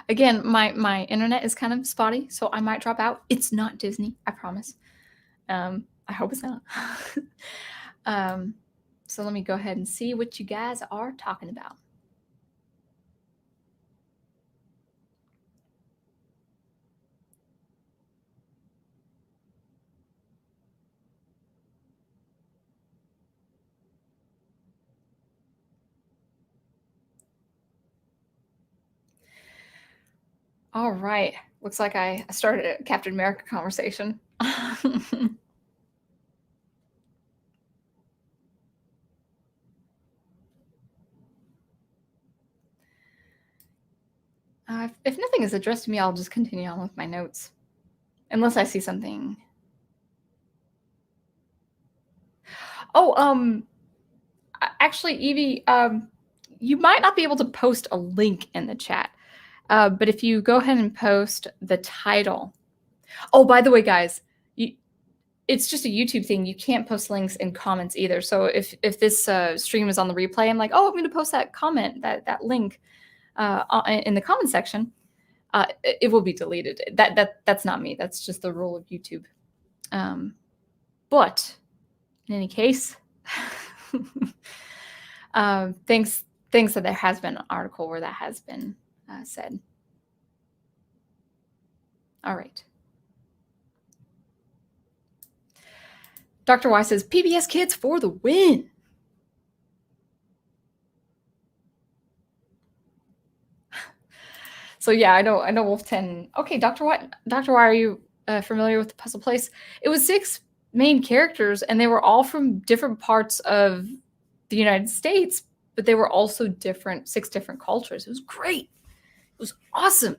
S1: Again, my internet is kind of spotty, so I might drop out. It's not Disney, I promise. I hope it's not. So let me go ahead and see what you guys are talking about. All right. Looks like I started a Captain America conversation. If nothing is addressed to me, I'll just continue on with my notes. Unless I see something. Oh, actually, Evie, you might not be able to post a link in the chat. But if you go ahead and post the title. Oh, by the way, guys, it's just a YouTube thing. You can't post links in comments either. So if this stream is on the replay, I'm like, oh, I'm going to post that comment, that link in the comment section. It will be deleted. That's not me. That's just the rule of YouTube. But in any case, thanks that there has been an article where that has been said. All right. Dr. Y says, PBS Kids for the win. So yeah, I know Wolf 10. Okay, Dr. Y, are you familiar with the Puzzle Place? It was 6 main characters, and they were all from different parts of the United States, but they were also 6 different cultures. It was great. It was awesome.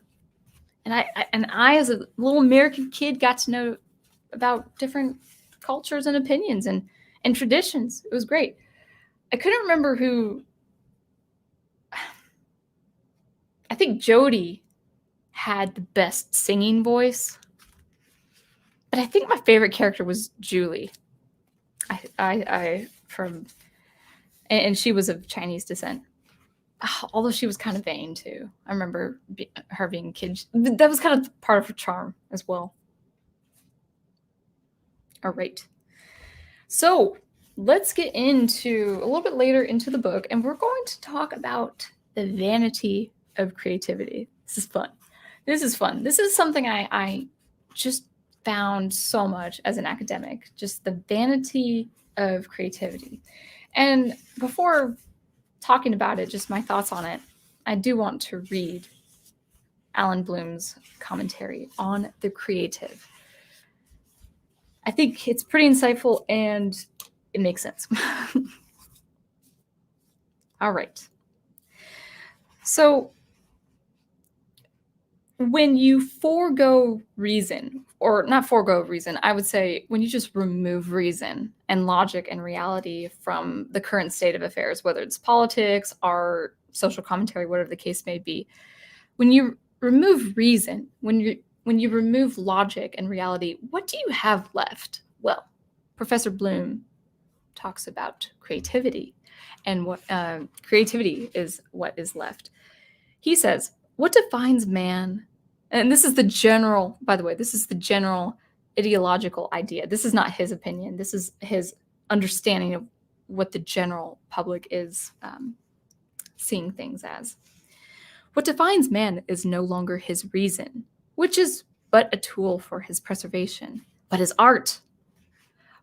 S1: And I as a little American kid got to know about different cultures and opinions and traditions. It was great. I couldn't remember who. I think Jodie had the best singing voice. But I think my favorite character was Julie. And she was of Chinese descent. Although she was kind of vain too. I remember her being a kid. That was kind of part of her charm as well. All right. So let's get into a little bit later into the book, and we're going to talk about the vanity of creativity. This is fun. This is fun. This is something I just found so much as an academic, just the vanity of creativity. And before talking about it, just my thoughts on it, I do want to read Alan Bloom's commentary on the creative. I think it's pretty insightful and it makes sense. All right. So when you forego reason, or not forego reason, I would say when you just remove reason and logic and reality from the current state of affairs, whether it's politics, art, social commentary, whatever the case may be, when you remove reason, when you remove logic and reality, what do you have left? Well, Professor Bloom talks about creativity, and what creativity is what is left. He says, what defines man? And this is the general, by the way, this is the general ideological idea. This is not his opinion. This is his understanding of what the general public is seeing things as. What defines man is no longer his reason, which is but a tool for his preservation, but his art.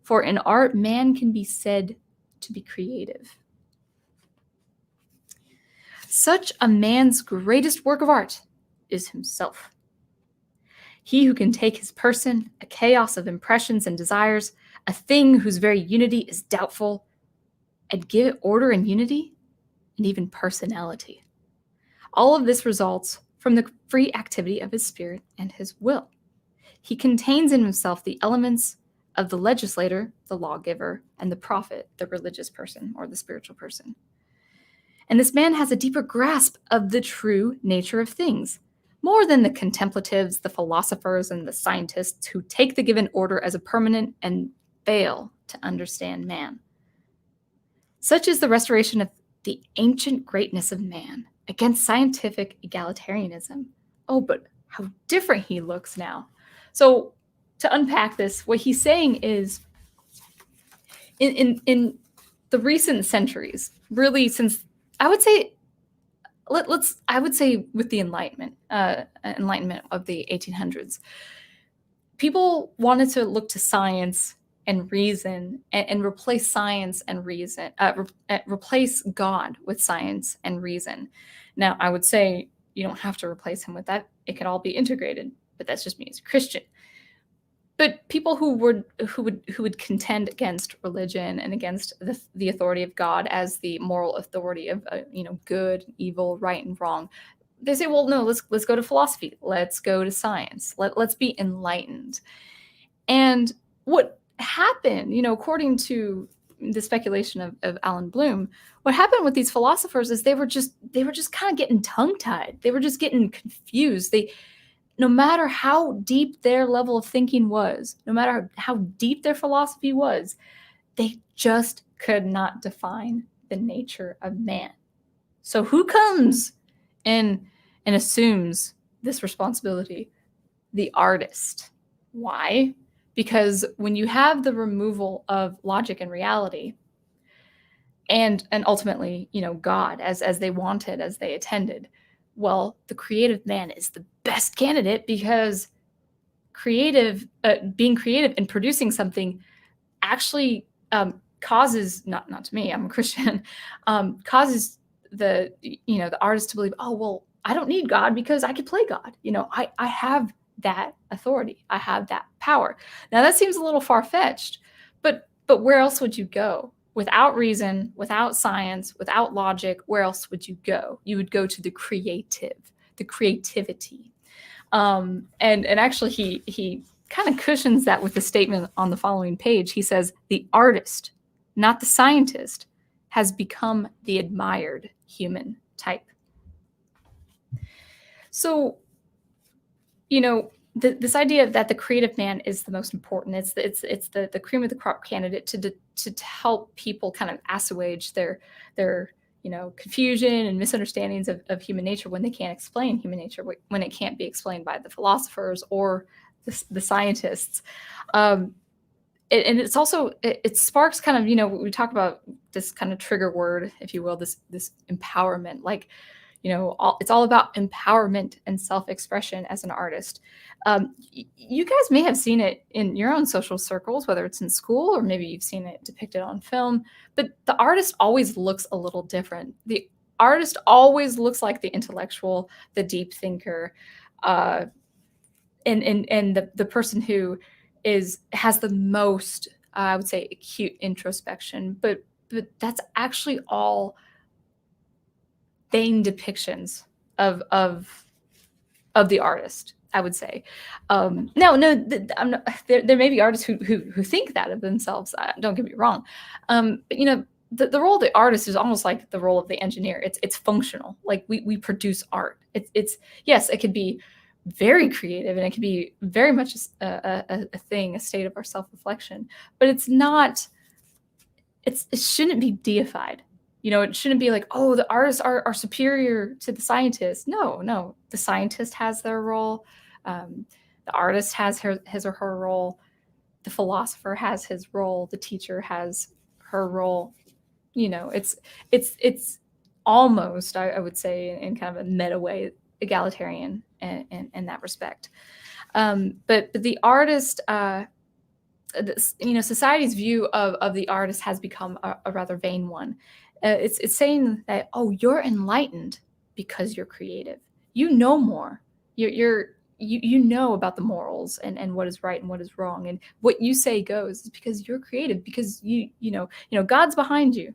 S1: For in art, man can be said to be creative. Such a man's greatest work of art is himself. He who can take his person, a chaos of impressions and desires, a thing whose very unity is doubtful, and give it order and unity, and even personality. All of this results from the free activity of his spirit and his will. He contains in himself the elements of the legislator, the lawgiver, and the prophet, the religious person or the spiritual person. And this man has a deeper grasp of the true nature of things, more than the contemplatives, the philosophers, and the scientists who take the given order as a permanent and fail to understand man. Such is the restoration of the ancient greatness of man against scientific egalitarianism. Oh, but how different he looks now. So to unpack this, what he's saying is in the recent centuries, really since I would say with the Enlightenment of the 1800s, people wanted to look to science and reason and replace science and reason, replace God with science and reason. Now, I would say you don't have to replace him with that. It can all be integrated, but that's just me as a Christian. But people who would contend against religion and against the authority of God as the moral authority of good, evil, right, and wrong, they say, well, no, let's go to philosophy, let's go to science, let's be enlightened. And what happened, according to the speculation of Alan Bloom, what happened with these philosophers is they were just kind of getting tongue-tied. They were just getting confused. No matter how deep their level of thinking was, no matter how deep their philosophy was, they just could not define the nature of man. So who comes and assumes this responsibility? The artist. Why? Because when you have the removal of logic and reality, and ultimately, God, as they wanted, as they attended, well, the creative man is the best candidate because being creative and producing something actually causes, not to me, I'm a Christian, causes the artist to believe, oh, well, I don't need God because I could play God. I have that authority. I have that power. Now that seems a little far-fetched, but where else would you go? Without reason, without science, without logic, where else would you go? You would go to the creativity. And actually he kind of cushions that with the statement on the following page. He says, the artist, not the scientist, has become the admired human type. So, this idea that the creative man is the most important. It's the cream of the crop candidate to help people kind of assuage their confusion and misunderstandings of human nature when they can't explain human nature, when it can't be explained by the philosophers or the scientists. And it's also it sparks kind of, we talk about this kind of trigger word, if you will, this empowerment. Like, it's all about empowerment and self-expression as an artist. You guys may have seen it in your own social circles, whether it's in school or maybe you've seen it depicted on film, but the artist always looks a little different. The artist always looks like the intellectual, the deep thinker, and the person who has the most, I would say, acute introspection, but that's actually all vain depictions of the artist, I would say. No, I'm not, there may be artists who think that of themselves. Don't get me wrong, but the role of the artist is almost like the role of the engineer. It's functional. Like we produce art. It's yes, it could be very creative and it could be very much a thing, a state of our self-reflection, but it's not. It shouldn't be deified. It shouldn't be like, oh, the artists are superior to the scientists. No, the scientist has their role. The artist has his or her role. The philosopher has his role. The teacher has her role. It's almost, I would say, in kind of a meta way, egalitarian in that respect. But the artist, society's view of the artist has become a rather vain one. It's saying that, oh, you're enlightened because you're creative. You know more. You know about the morals and what is right and what is wrong, and what you say goes is because you're creative, because you know God's behind you.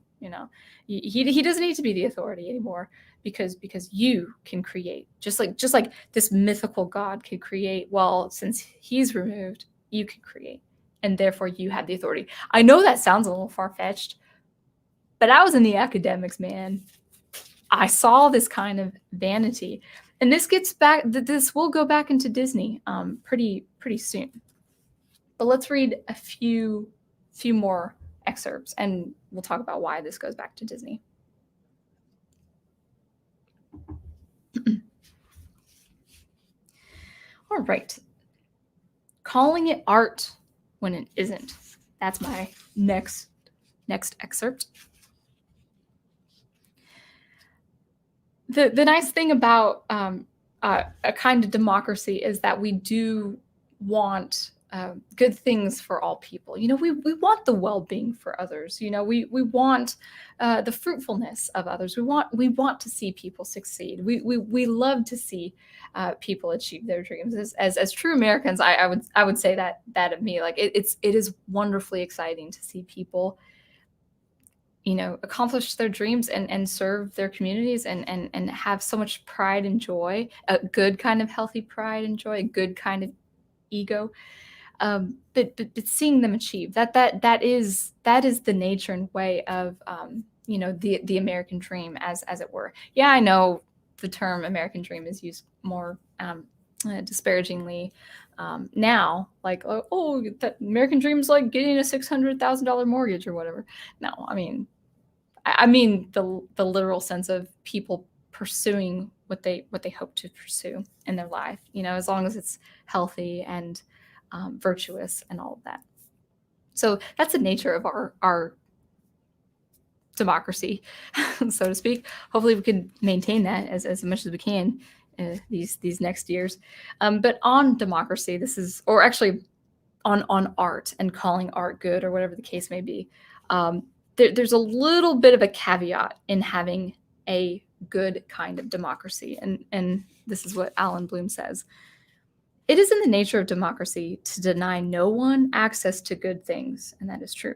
S1: He doesn't need to be the authority anymore because you can create, just like this mythical God could create. Well, since he's removed, you can create, and therefore you have the authority. I know that sounds a little far-fetched, but I was in the academics, man. I saw this kind of vanity, and this will go back into Disney pretty soon. But let's read a few more excerpts, and we'll talk about why this goes back to Disney. All right. Calling it art when it isn't. That's my next excerpt. The nice thing about a kind of democracy is that we do want good things for all people. We want the well-being for others. We want the fruitfulness of others. We want to see people succeed. We love to see people achieve their dreams. As true Americans, I would say that of me. Like it is wonderfully exciting to see people accomplish their dreams and serve their communities and have so much pride and joy, a good kind of healthy pride and joy, a good kind of ego. But seeing them achieve that is the nature and way of the American dream, as it were. Yeah, I know the term American dream is used more disparagingly now, like, oh, that American dream is like getting a $600,000 mortgage or whatever. No, I mean the literal sense of people pursuing what they hope to pursue in their life, as long as it's healthy and virtuous and all of that. So that's the nature of our democracy, so to speak. Hopefully we can maintain that as much as we can these next years. But on democracy, or actually on art and calling art good, or whatever the case may be, there's a little bit of a caveat in having a good kind of democracy. And this is what Alan Bloom says. It is in the nature of democracy to deny no one access to good things, and that is true.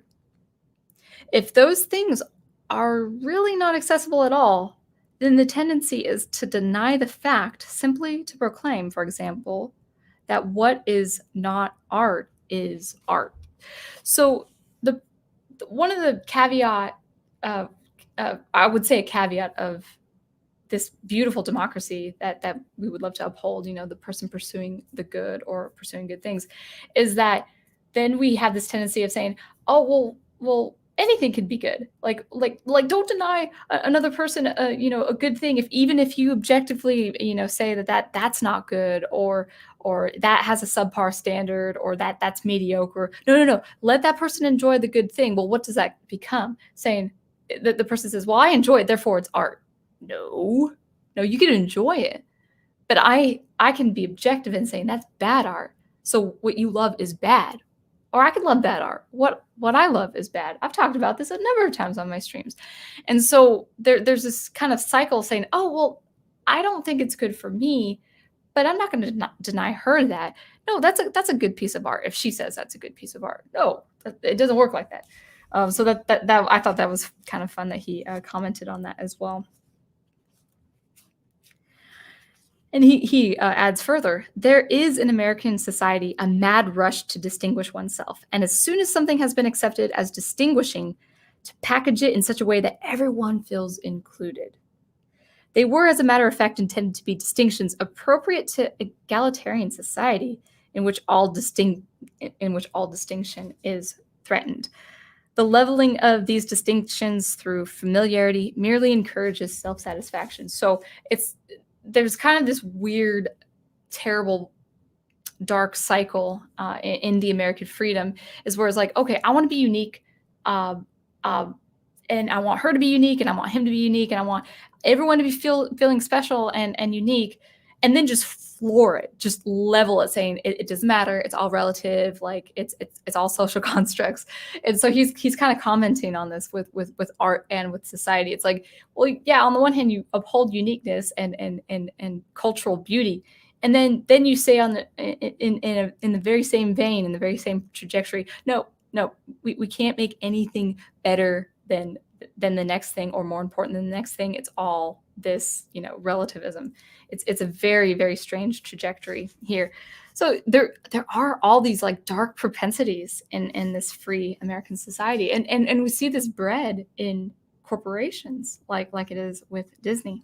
S1: If those things are really not accessible at all, then the tendency is to deny the fact, simply to proclaim, for example, that what is not art is art. So one of the caveat, I would say a caveat of this beautiful democracy that we would love to uphold, the person pursuing the good or pursuing good things, is that then we have this tendency of saying, oh, well, anything could be good. Like don't deny another person, a good thing, even if you objectively, say that's not good, or that has a subpar standard, or that's mediocre. No. Let that person enjoy the good thing. Well, what does that become? Saying that the person says, well, I enjoy it, therefore it's art. No, you can enjoy it, but I can be objective in saying that's bad art. So what you love is bad. Or I could love bad art. What I love is bad. I've talked about this a number of times on my streams. And so there's this kind of cycle saying, oh, well, I don't think it's good for me, but I'm not going to deny her that. No, that's a good piece of art if she says that's a good piece of art. No, it doesn't work like that. So that I thought that was kind of fun that he commented on that as well. And he adds further, there is in American society a mad rush to distinguish oneself. And as soon as something has been accepted as distinguishing, to package it in such a way that everyone feels included. They were, as a matter of fact, intended to be distinctions appropriate to egalitarian society in which all distinction is threatened. The leveling of these distinctions through familiarity merely encourages self-satisfaction. So there's kind of this weird, terrible, dark cycle in the American freedom, is where it's like, okay, I want to be unique, and I want her to be unique, and I want him to be unique, and I want everyone to be feeling special and unique, and then just floor it, just level it, saying it doesn't matter, it's all relative, like it's all social constructs. And so he's kind of commenting on this with art and with society. It's like, well, yeah, on the one hand you uphold uniqueness and cultural beauty, and then you say in the very same vein, in the very same trajectory, no, we can't make anything better than the next thing, or more important than the next thing. It's all this, relativism. It's a very, very strange trajectory here. So there are all these like dark propensities in this free American society, and we see this bred in corporations, like it is with Disney.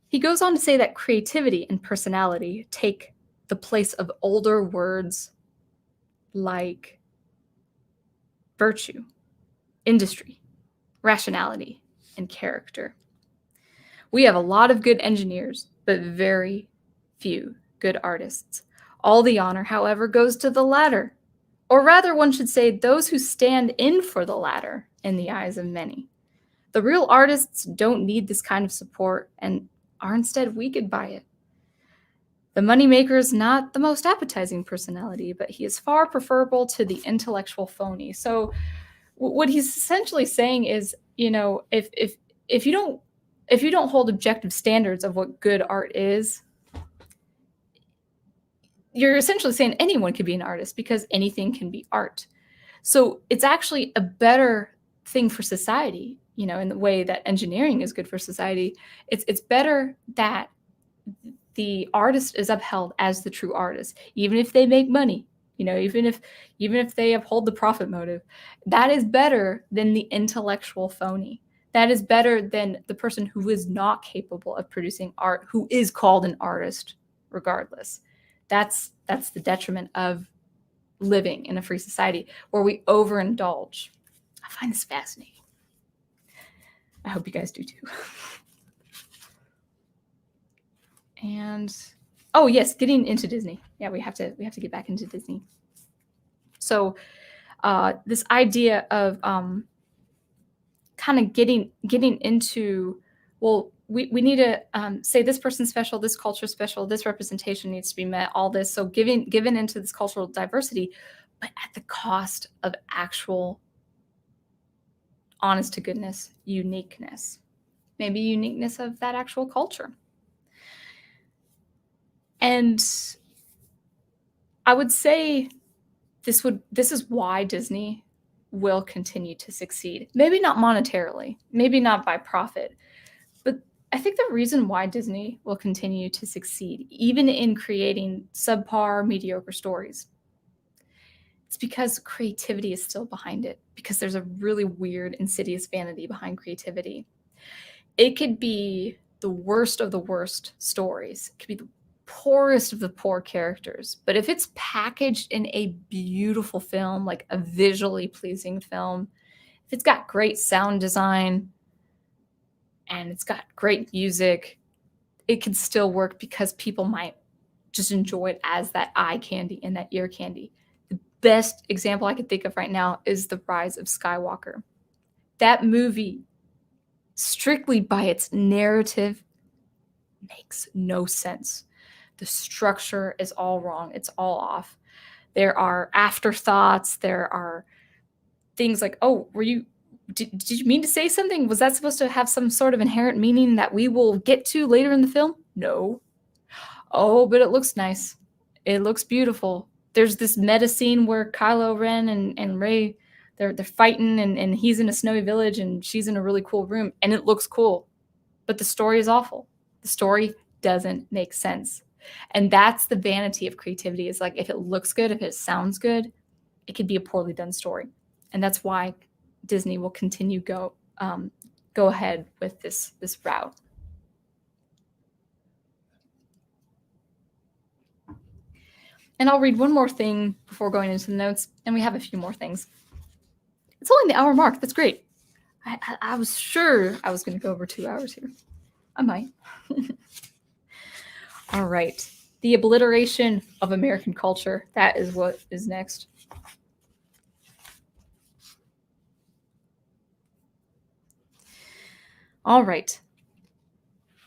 S1: He goes on to say that creativity and personality take the place of older words like virtue, industry, rationality, and character. We have a lot of good engineers, but very few good artists. All the honor, however, goes to the latter. Or rather, one should say, those who stand in for the latter in the eyes of many. The real artists don't need this kind of support and are instead weakened by it. The moneymaker is not the most appetizing personality, but he is far preferable to the intellectual phony. So what he's essentially saying is, if you don't hold objective standards of what good art is, you're essentially saying anyone could be an artist, because anything can be art. So it's actually a better thing for society, in the way that engineering is good for society. It's better that the artist is upheld as the true artist, even if they make money. Even if they uphold the profit motive, that is better than the intellectual phony. That is better than the person who is not capable of producing art, who is called an artist regardless. That's the detriment of living in a free society where we overindulge. I find this fascinating. I hope you guys do too. And oh yes, getting into Disney. Yeah, we have to get back into Disney. So this idea of kind of getting into, well, we need to say this person's special, this culture's special, this representation needs to be met, all this. So given into this cultural diversity, but at the cost of actual honest to goodness uniqueness. Maybe uniqueness of that actual culture. And I would say this is why Disney will continue to succeed. Maybe not monetarily, maybe not by profit, but I think the reason why Disney will continue to succeed, even in creating subpar, mediocre stories, it's because creativity is still behind it, because there's a really weird, insidious vanity behind creativity. it could be the worst of the worst stories. It could be the poorest of the poor characters. But if it's packaged in a beautiful film, like a visually pleasing film, if it's got great sound design and it's got great music, it can still work because people might just enjoy it as that eye candy and that ear candy. The best example I could think of right now is The Rise of Skywalker. That movie, strictly by its narrative, makes no sense. The structure is all wrong. It's all off. There are afterthoughts. There are things like, oh, did you mean to say something? Was that supposed to have some sort of inherent meaning that we will get to later in the film? No. Oh, but it looks nice. It looks beautiful. There's this meta scene where Kylo Ren and Rey, they're fighting, and he's in a snowy village and she's in a really cool room, and it looks cool. But the story is awful. The story doesn't make sense. And that's the vanity of creativity. Is like, if it looks good, if it sounds good, it could be a poorly done story. And that's why Disney will continue go ahead with this route. And I'll read one more thing before going into the notes, and we have a few more things. It's only the hour mark. That's great. I was sure I was going to go over 2 hours here. I might. All right. The obliteration of American culture. That is what is next. All right.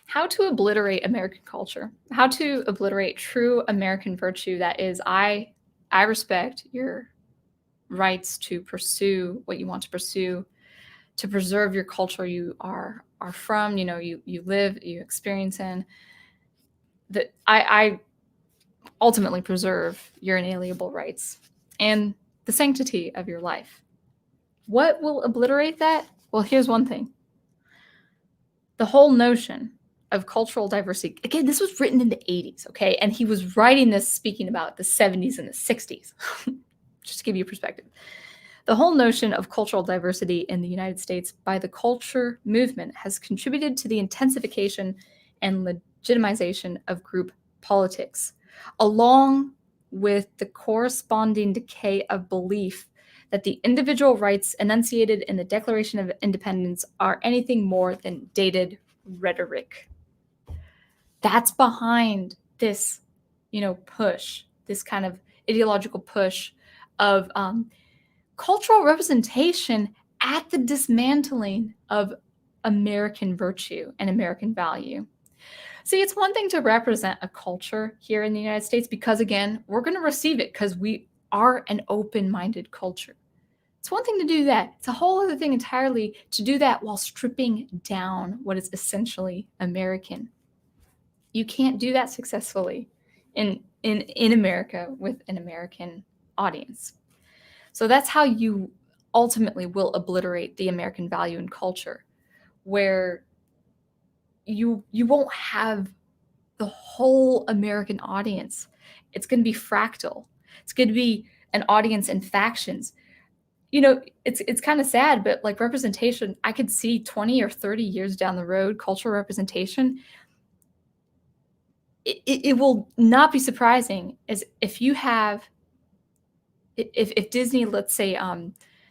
S1: How to obliterate American culture. How to obliterate true American virtue. That is, I respect your rights to pursue what you want to pursue, to preserve your culture you are from, you live, you experience in. That I ultimately preserve your inalienable rights and the sanctity of your life. What will obliterate that? Well, here's one thing. The whole notion of cultural diversity. Again, this was written in the 80s, okay? And he was writing this speaking about the 70s and the 60s, just to give you perspective. The whole notion of cultural diversity in the United States by the culture movement has contributed to the intensification and legitimization of group politics, along with the corresponding decay of belief that the individual rights enunciated in the Declaration of Independence are anything more than dated rhetoric. That's behind this, push, this kind of ideological push of cultural representation at the dismantling of American virtue and American value. See, it's one thing to represent a culture here in the United States because, again, we're going to receive it because we are an open-minded culture. It's one thing to do that. It's a whole other thing entirely to do that while stripping down what is essentially American. You can't do that successfully in America with an American audience. So that's how you ultimately will obliterate the American value and culture, where you won't have the whole American audience. It's going to be fractal. It's going to be an audience in factions. It's kind of sad, but like representation, I could see 20 or 30 years down the road, cultural representation, it will not be surprising as if you have, if Disney, let's say,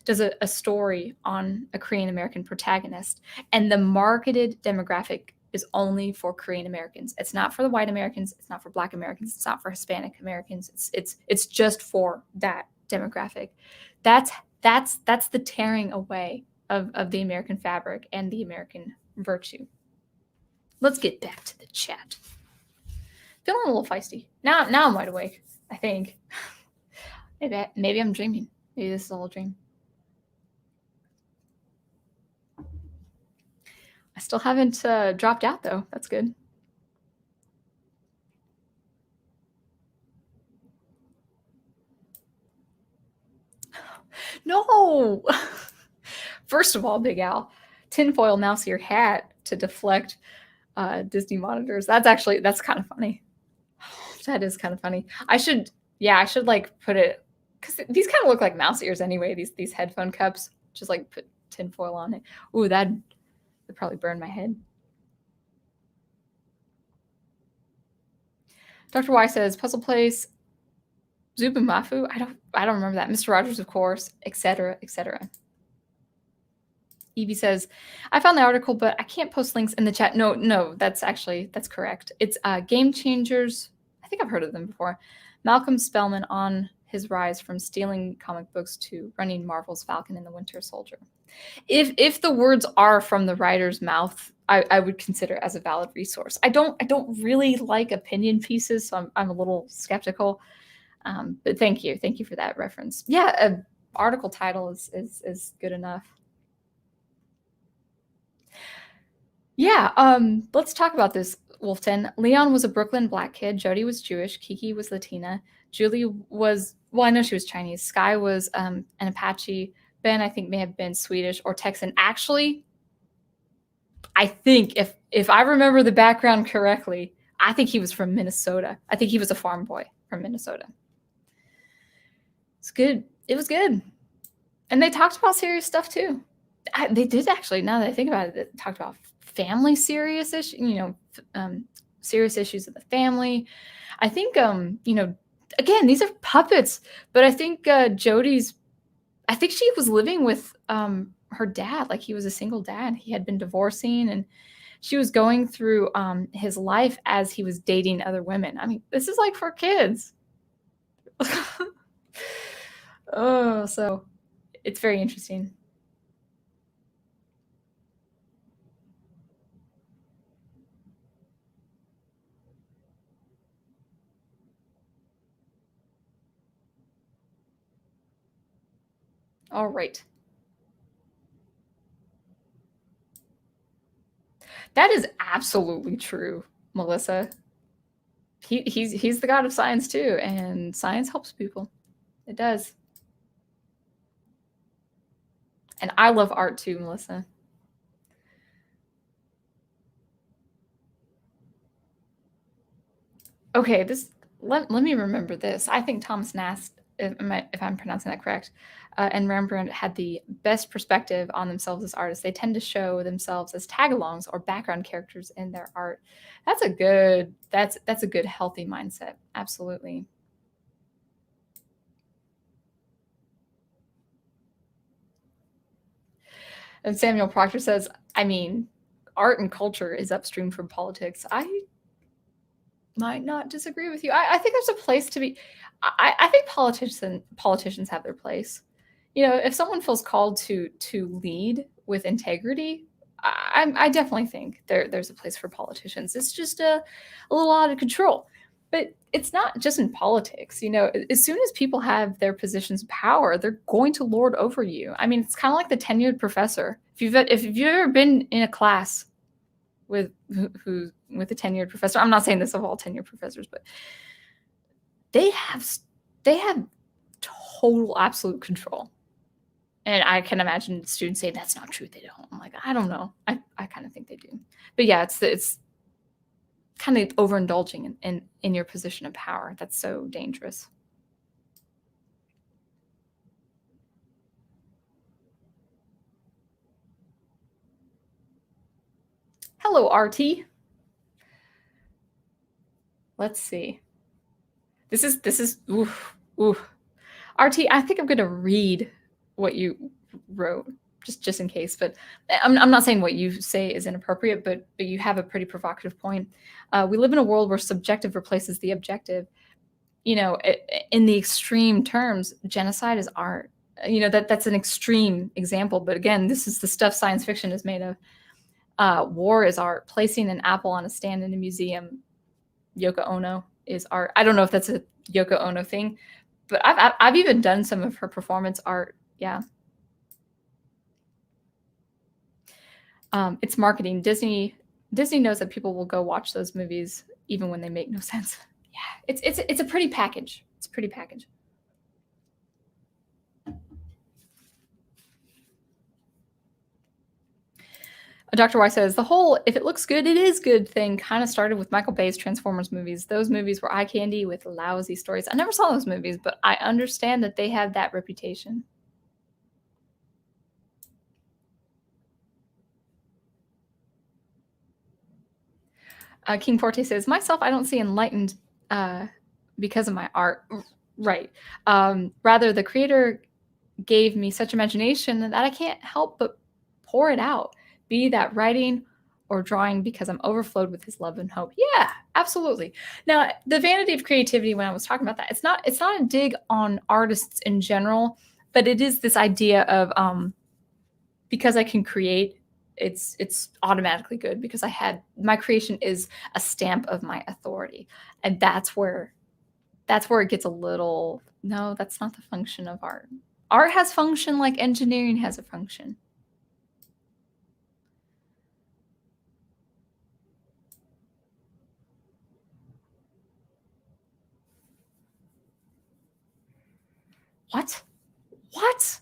S1: does a story on a Korean American protagonist, and the marketed demographic is only for Korean Americans. It's not for the white Americans. It's not for Black Americans. It's not for Hispanic Americans. It's just for that demographic. That's the tearing away of the American fabric and the American virtue. Let's get back to the chat. Feeling a little feisty. Now I'm wide awake, I think. Maybe I'm dreaming. Maybe this is all a dream. I still haven't dropped out, though. That's good. No! First of all, Big Al, tinfoil mouse ear hat to deflect Disney monitors. That's kind of funny. That is kind of funny. I should like put it, because these kind of look like mouse ears anyway, these headphone cups. Just like put tinfoil on it. Ooh, It probably burned my head. Dr. Y says, Puzzle Place, Zubumafu. I don't remember that. Mr. Rogers, of course, etc., etc. Evie says, I found the article, but I can't post links in the chat. No, that's correct. It's Game Changers. I think I've heard of them before. Malcolm Spellman on his rise from stealing comic books to running Marvel's Falcon and the Winter Soldier. If the words are from the writer's mouth, I would consider as a valid resource. I don't really like opinion pieces, so I'm a little skeptical. But thank you for that reference. Yeah, an article title is good enough. Yeah, let's talk about this, Wolfton. Leon was a Brooklyn black kid. Jody was Jewish. Kiki was Latina. Julie was, well, I know she was Chinese. Sky was an Apache. Ben, I think, may have been Swedish or Texan. Actually, I think if I remember the background correctly, I think he was from Minnesota. I think he was a farm boy from Minnesota. It's good. It was good. And they talked about serious stuff too. They did actually, now that I think about it, they talked about family serious issues, serious issues of the family. I think, again, these are puppets, but I think Jody's, I think she was living with her dad, like he was a single dad. He had been divorcing and she was going through his life as he was dating other women. I mean, this is like for kids. Oh, so it's very interesting. All right. That is absolutely true, Melissa. He's the god of science too, and science helps people. It does. And I love art too, Melissa. Okay, let me remember this. I think Thomas Nast, if I'm pronouncing that correct, and Rembrandt had the best perspective on themselves as artists. They tend to show themselves as tag-alongs or background characters in their art. That's a good healthy mindset. Absolutely. And Samuel Proctor says, I mean, art and culture is upstream from politics. I might not disagree with you. I think there's a place to be. I think politicians have their place. If someone feels called to lead with integrity, I definitely think there's a place for politicians. It's just a little out of control. But it's not just in politics. As soon as people have their positions of power, they're going to lord over you. I mean, it's kind of like the tenured professor. If you've ever been in a class with a tenured professor, I'm not saying this of all tenured professors, but they have total absolute control. And I can imagine students say that's not true. They don't. I'm like, I don't know. I kind of think they do. But yeah, it's kind of overindulging in your position of power. That's so dangerous. Hello, RT. Let's see. This is oof. RT, I think I'm going to read what you wrote just in case, but I'm not saying what you say is inappropriate, but you have a pretty provocative point. We live in a world where subjective replaces the objective. In the extreme terms, genocide is art. That's an extreme example, but again, this is the stuff science fiction is made of. War is art. Placing an apple on a stand in a museum, Yoko Ono, is art. I don't know if that's a Yoko Ono thing, but I've even done some of her performance art. Yeah. It's marketing. Disney knows that people will go watch those movies even when they make no sense. Yeah, it's a pretty package. It's a pretty package. Dr. Y says, the whole "if it looks good, it is good" thing kind of started with Michael Bay's Transformers movies. Those movies were eye candy with lousy stories. I never saw those movies, but I understand that they have that reputation. King Forte says, myself, I don't see enlightened because of my art. Right. Rather, the creator gave me such imagination that I can't help but pour it out, be that writing or drawing, because I'm overflowed with his love and hope. Yeah, absolutely. Now, the vanity of creativity, when I was talking about that, it's not a dig on artists in general, but it is this idea of because I can create, it's automatically good because my creation is a stamp of my authority. And that's where it gets a little, no, that's not the function of art. Art has function like engineering has a function. What?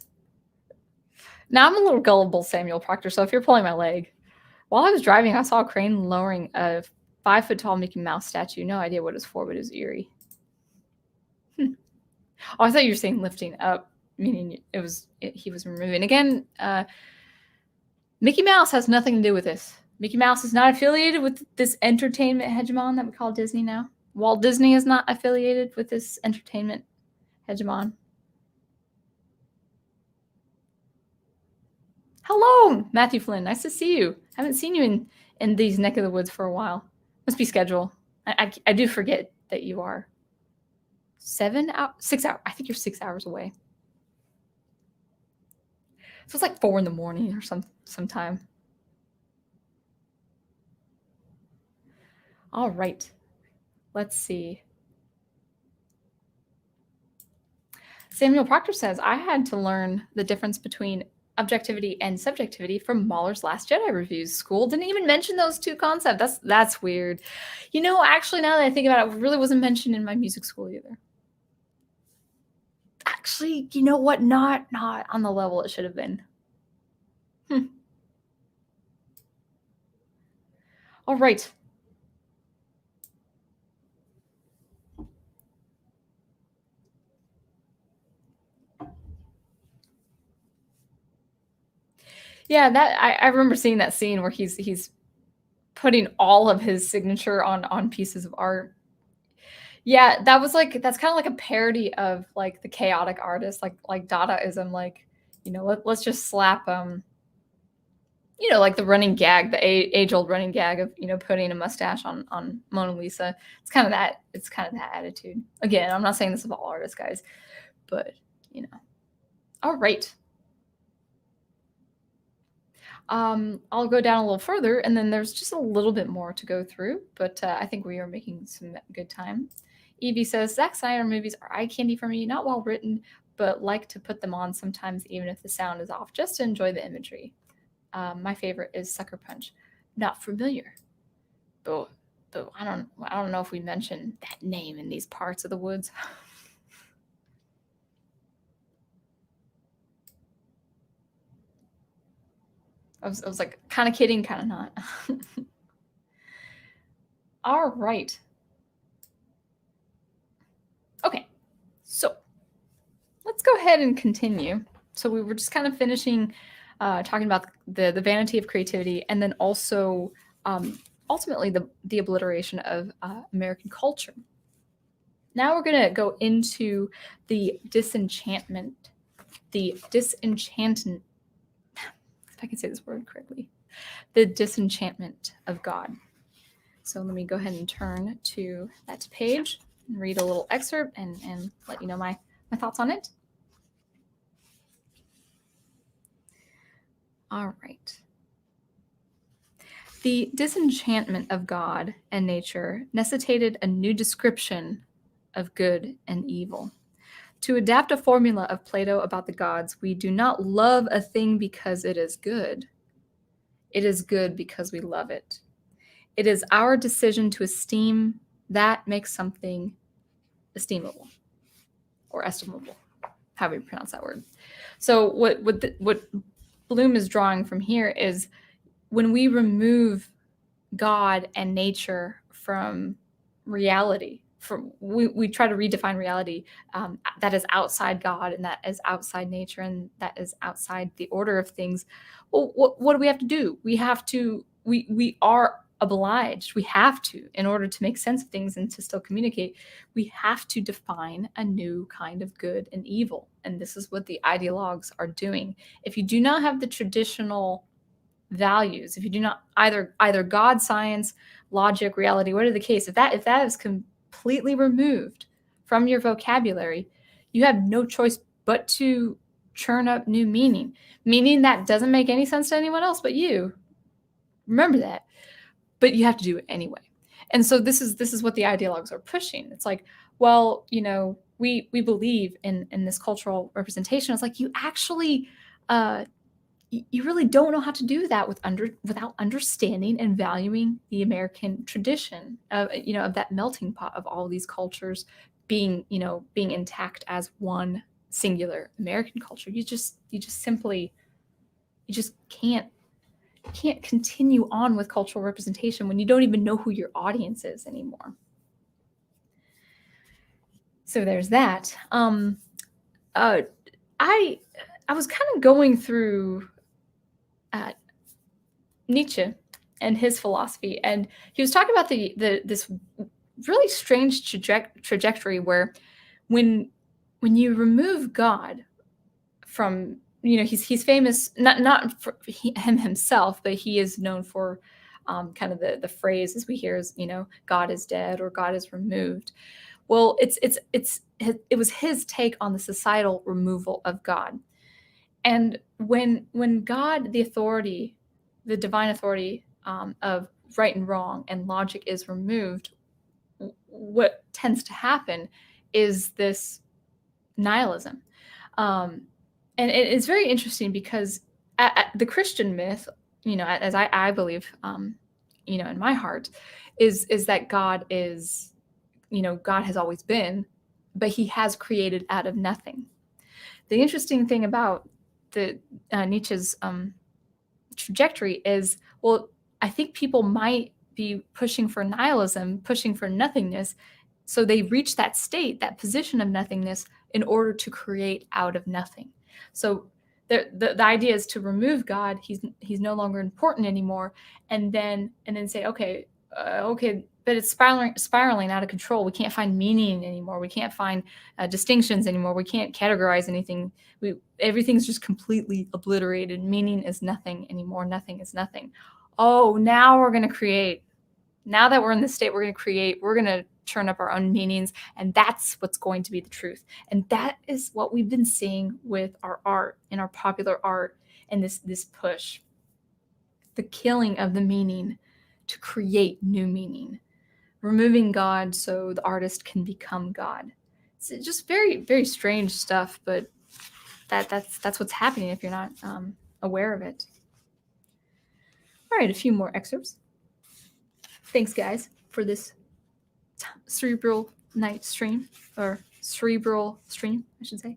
S1: Now I'm a little gullible, Samuel Proctor, so if you're pulling my leg. While I was driving, I saw a crane lowering a 5-foot-tall Mickey Mouse statue. No idea what it was for, but it was eerie. Oh, I thought you were saying lifting up, meaning he was removing. Again, Mickey Mouse has nothing to do with this. Mickey Mouse is not affiliated with this entertainment hegemon that we call Disney now. Walt Disney is not affiliated with this entertainment hegemon. Hello, Matthew Flynn. Nice to see you. I haven't seen you in these neck of the woods for a while. Must be schedule. I do forget that you are 6 hours. I think you're 6 hours away. So it's like 4 in the morning or sometime. All right. Let's see. Samuel Proctor says, I had to learn the difference between objectivity and subjectivity from Mahler's Last Jedi reviews. School didn't even mention those two concepts. That's weird. Actually, now that I think about it really wasn't mentioned in my music school either. Actually, you know what? Not on the level it should have been. All right. Yeah, that I remember seeing that scene where he's putting all of his signature on pieces of art. Yeah, that's kind of like a parody of like the chaotic artist, like Dadaism, let's just slap like the running gag, the age-old running gag of putting a mustache on Mona Lisa. It's kind of that attitude. Again, I'm not saying this of all artists, guys, but all right. I'll go down a little further, and then there's just a little bit more to go through, but I think we are making some good time. Evie says, Zack Snyder movies are eye candy for me, not well written, but like to put them on sometimes, even if the sound is off, just to enjoy the imagery. My favorite is Sucker Punch. Not familiar, but I don't know if we mentioned that name in these parts of the woods. I was like kind of kidding, kind of not. All right. Okay, so let's go ahead and continue. So we were just kind of finishing talking about the vanity of creativity, and then also ultimately the obliteration of American culture. Now we're going to go into the disenchantment, if I can say this word correctly, the disenchantment of God. So let me go ahead and turn to that page and read a little excerpt and let you know my thoughts on it. All right. The disenchantment of God and nature necessitated a new description of good and evil. To adapt a formula of Plato about the gods, we do not love a thing because it is good. It is good because we love it. It is our decision to esteem that makes something esteemable or estimable, however you pronounce that word. So what Bloom is drawing from here is when we remove God and nature from reality, we try to redefine reality that is outside God and that is outside nature and that is outside the order of things. Well, what do we have to do? We are obliged, we have to, in order to make sense of things and to still communicate, we have to define a new kind of good and evil. And this is what the ideologues are doing. If you do not have the traditional values, if you do not either God, science, logic, reality, whatever the case, if that is completely removed from your vocabulary, you have no choice but to churn up new meaning that doesn't make any sense to anyone else but you. Remember that. But you have to do it anyway. And so this is what the ideologues are pushing. It's like, well, we believe in this cultural representation. It's like, you actually you really don't know how to do that without understanding and valuing the American tradition of that melting pot of all these cultures being intact as one singular American culture. You just can't continue on with cultural representation when you don't even know who your audience is anymore. So there's that. I was kind of going through Nietzsche and his philosophy, and he was talking about this really strange trajectory where when you remove God from, he's famous not for him himself, but he is known for kind of the phrase as we hear is, God is dead or God is removed. Well, it was his take on the societal removal of God. And when God, the authority, the divine authority of right and wrong and logic is removed, what tends to happen is this nihilism. And it's very interesting because the Christian myth, as I believe, in my heart, is that God is, God has always been, but he has created out of nothing. The interesting thing about the Nietzsche's trajectory is, well, I think people might be pushing for nihilism, pushing for nothingness, so they reach that state, that position of nothingness, in order to create out of nothing. So the idea is to remove God. He's no longer important anymore, and then say, okay, but it's spiraling out of control. We can't find meaning anymore. We can't find distinctions anymore. We can't categorize anything. Everything's just completely obliterated. Meaning is nothing anymore. Nothing is nothing. Oh, now we're going to create. Now that we're in this state, we're going to create. We're going to turn up our own meanings, and that's what's going to be the truth. And that is what we've been seeing with our art, in our popular art, and this push, the killing of the meaning to create new meaning, removing God so the artist can become God. It's just very, very strange stuff, but that's what's happening if you're not aware of it. All right, a few more excerpts. Thanks, guys, for this cerebral night stream, or cerebral stream, I should say.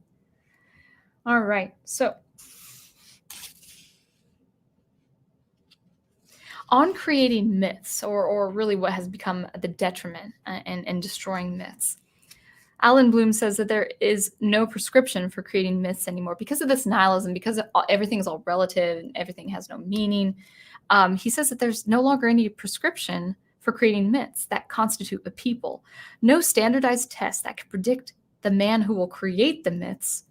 S1: All right, so on creating myths, or really what has become the detriment and destroying myths. Alan Bloom says that there is no prescription for creating myths anymore because of this nihilism, because everything is all relative and everything has no meaning. He says that there's no longer any prescription for creating myths that constitute a people. No standardized test that can predict the man who will create the myths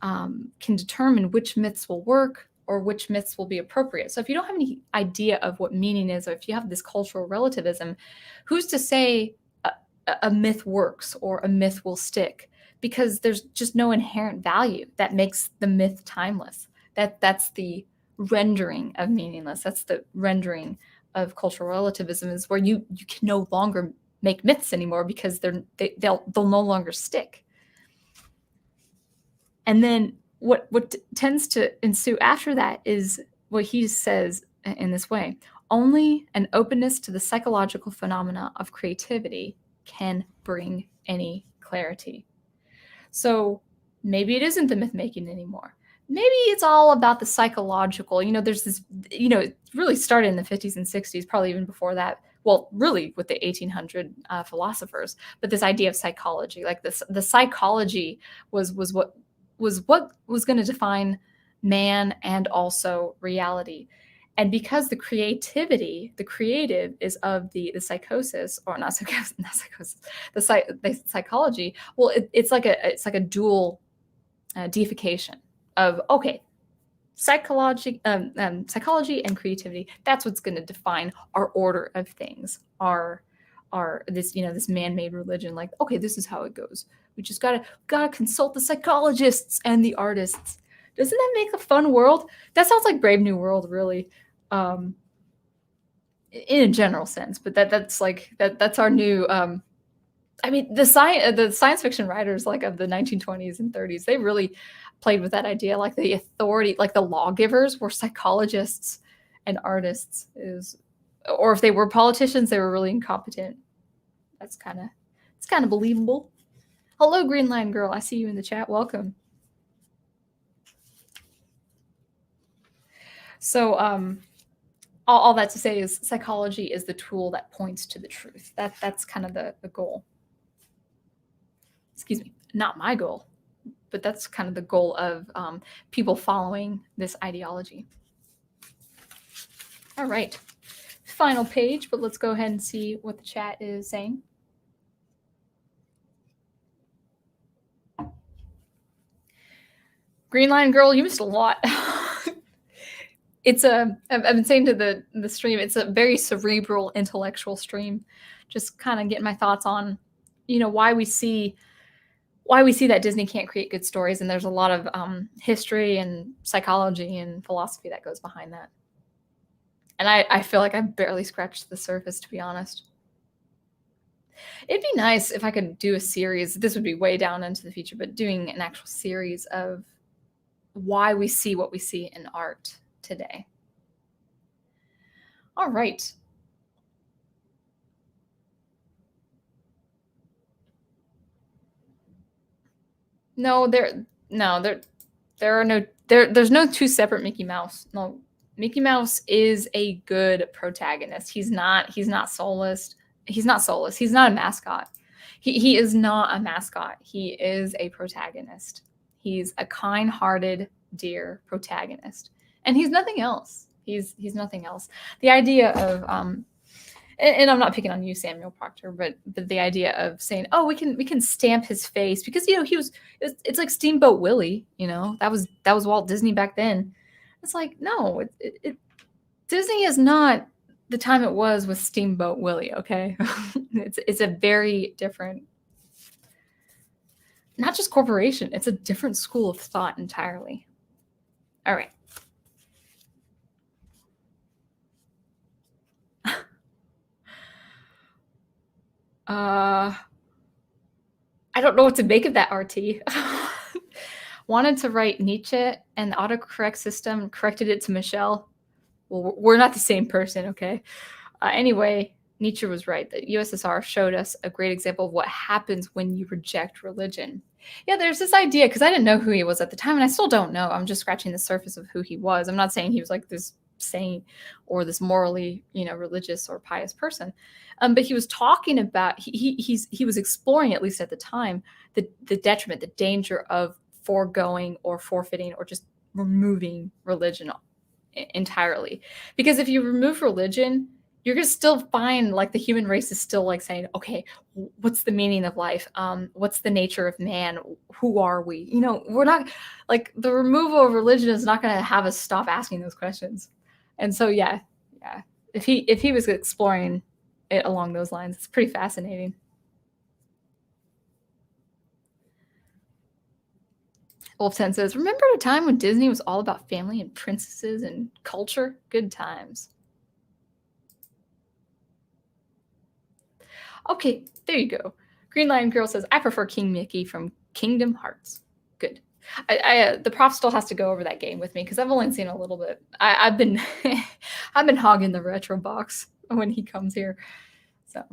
S1: can determine which myths will work or which myths will be appropriate. So if you don't have any idea of what meaning is, or if you have this cultural relativism, who's to say a myth works or a myth will stick? Because there's just no inherent value that makes the myth timeless. That's the rendering of meaningless. That's the rendering of cultural relativism, is where you can no longer make myths anymore because they'll no longer stick. And then what tends to ensue after that is what he says in this way: only an openness to the psychological phenomena of creativity can bring any clarity. So maybe it isn't the myth making anymore. Maybe it's all about the psychological. There's this, it really started in the 50s and 60s, probably even before that. Well, really with the 1800 philosophers, but this idea of psychology, like the psychology was what was going to define man and also reality. And because the creative is of the psychosis, or not psychosis, the psychology. Well, it's like a dual deification of, okay, psychology and creativity. That's what's going to define our order of things. Our this this man-made religion. Like, okay, this is how it goes. We just gotta consult the psychologists and the artists. Doesn't that make a fun world? That sounds like Brave New World, really, in a general sense. But that's our new. I mean, the science fiction writers, like, of the 1920s and 30s, they really played with that idea. Like, the authority, like the lawgivers, were psychologists and artists. Or if they were politicians, they were really incompetent. It's kind of believable. Hello, Green Line Girl. I see you in the chat. Welcome. So, all that to say is psychology is the tool that points to the truth. That's kind of the goal. Excuse me, not my goal, but that's kind of the goal of people following this ideology. All right, final page, but let's go ahead and see what the chat is saying. Green Line Girl, you missed a lot. I've been saying to the stream, it's a very cerebral, intellectual stream. Just kind of getting my thoughts on, why we see that Disney can't create good stories. And there's a lot of history and psychology and philosophy that goes behind that. And I feel like I've barely scratched the surface, to be honest. It'd be nice if I could do a series. This would be way down into the future, but doing an actual series of why we see what we see in art today. All right. There's no two separate Mickey Mouse. No, Mickey Mouse is a good protagonist. He's not soulless. He's not soulless. He's not a mascot. He is not a mascot. He is a protagonist. He's a kind-hearted, dear protagonist. And he's nothing else. He's nothing else. The idea of and I'm not picking on you, Samuel Proctor, but the idea of saying, oh, we can stamp his face because it's like Steamboat Willie, that was Walt Disney back then. It's like, no, Disney is not the time it was with Steamboat Willie, okay? It's a very different, not just corporation, it's a different school of thought entirely. All right. I don't know what to make of that, RT. Wanted to write Nietzsche, and the autocorrect system corrected it to Michelle. Well, we're not the same person, okay? Anyway, Nietzsche was right. The USSR showed us a great example of what happens when you reject religion. Yeah, there's this idea, because I didn't know who he was at the time, and I still don't know. I'm just scratching the surface of who he was. I'm not saying he was like this saint or this morally, religious or pious person. But he was talking about, he was exploring, at least at the time, the detriment, the danger of foregoing or forfeiting or just removing religion entirely. Because if you remove religion, you're going to still find, like, the human race is still, like, saying, okay, what's the meaning of life? What's the nature of man? Who are we? We're not, like, the removal of religion is not going to have us stop asking those questions. And so, yeah. If he was exploring it along those lines, it's pretty fascinating. Wolf10 says, remember a time when Disney was all about family and princesses and culture? Good times. Okay, there you go. Green Lion Girl says, I prefer King Mickey from Kingdom Hearts. Good. The prof still has to go over that game with me because I've only seen a little bit. I've been I've been hogging the retro box when he comes here. So,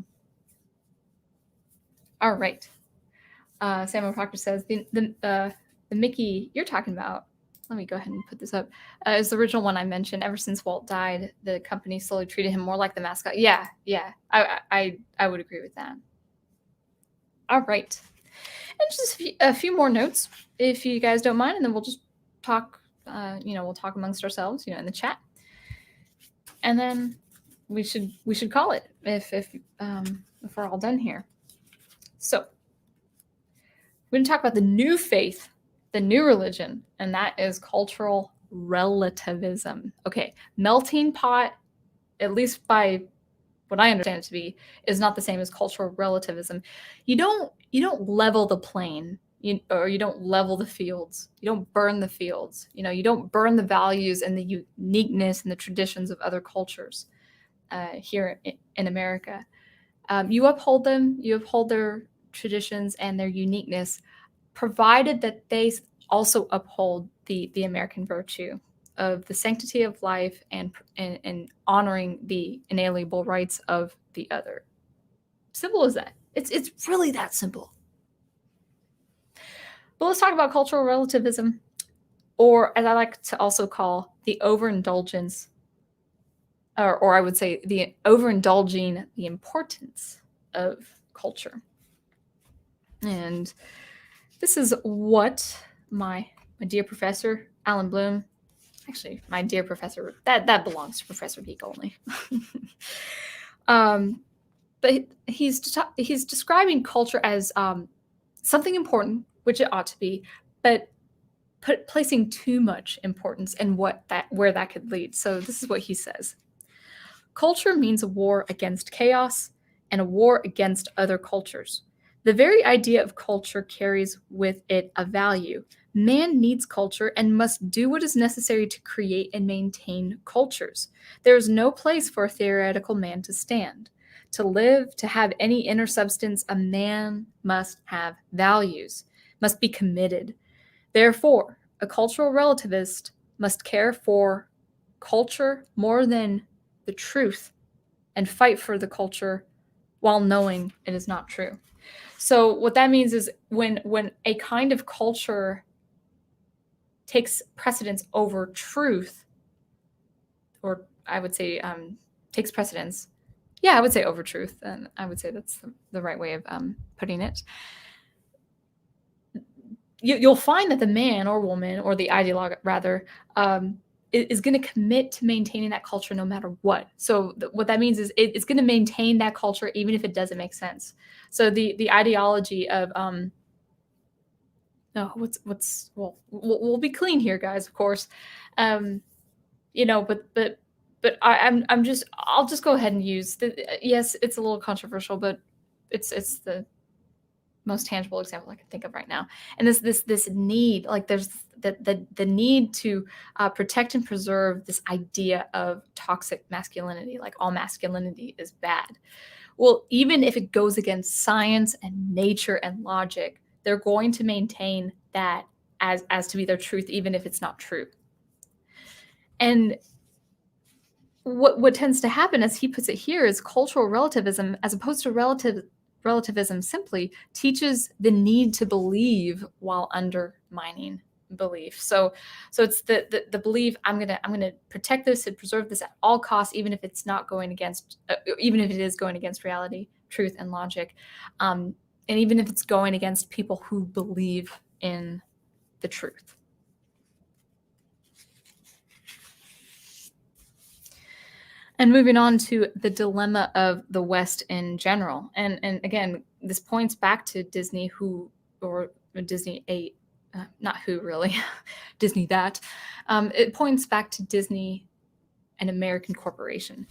S1: all right. Samuel Proctor says the Mickey you're talking about. Let me go ahead and put this up. Is the original one I mentioned. Ever since Walt died, the company slowly treated him more like the mascot. Yeah. I would agree with that. All right. And just a few more notes, if you guys don't mind, and then we'll just talk, we'll talk amongst ourselves, in the chat. and then we should call it if we're all done here. So we're going to talk about the new faith, the new religion, and that is cultural relativism. Okay, melting pot, at least by what I understand it to be, is not the same as cultural relativism. You don't level the plane, or you don't level the fields. You don't burn the fields. You don't burn the values and the uniqueness and the traditions of other cultures here in America. You uphold them. You uphold their traditions and their uniqueness, provided that they also uphold the American virtue of the sanctity of life and honoring the inalienable rights of the other. Simple as that. It's really that simple. But let's talk about cultural relativism, or as I like to also call, the overindulgence, or I would say the overindulging the importance of culture. And this is what my dear professor, Alan Bloom, actually, my dear professor, that belongs to Professor Geek only. But he's describing culture as something important, which it ought to be, but placing too much importance in where that could lead. So this is what he says. Culture means a war against chaos and a war against other cultures. The very idea of culture carries with it a value. Man needs culture and must do what is necessary to create and maintain cultures. There is no place for a theoretical man to stand. To live, to have any inner substance, a man must have values, must be committed. Therefore, a cultural relativist must care for culture more than the truth and fight for the culture while knowing it is not true. So what that means is when a kind of culture takes precedence over truth, or I would say takes precedence. Yeah, I would say over truth, and I would say that's the right way of putting it. You'll find that the man or woman, or the ideologue rather, is going to commit to maintaining that culture no matter what. So what that means is it's going to maintain that culture even if it doesn't make sense. So the ideology of we'll be clean here, guys, of course, but I'll just go ahead and use yes, it's a little controversial, but it's the most tangible example I can think of right now. And this need, like there's the need to protect and preserve this idea of toxic masculinity, like all masculinity is bad. Well, even if it goes against science and nature and logic, they're going to maintain that as to be their truth, even if it's not true. And what tends to happen, as he puts it here, is cultural relativism, as opposed to relativism simply, teaches the need to believe while undermining belief. So it's the belief, I'm gonna protect this and preserve this at all costs, even if it's not going against, even if it is going against reality, truth, and logic, and even if it's going against people who believe in the truth. And moving on to the dilemma of the West in general. And again, this points back to Disney, Disney 8, not who really, Disney that. It points back to Disney, an American corporation.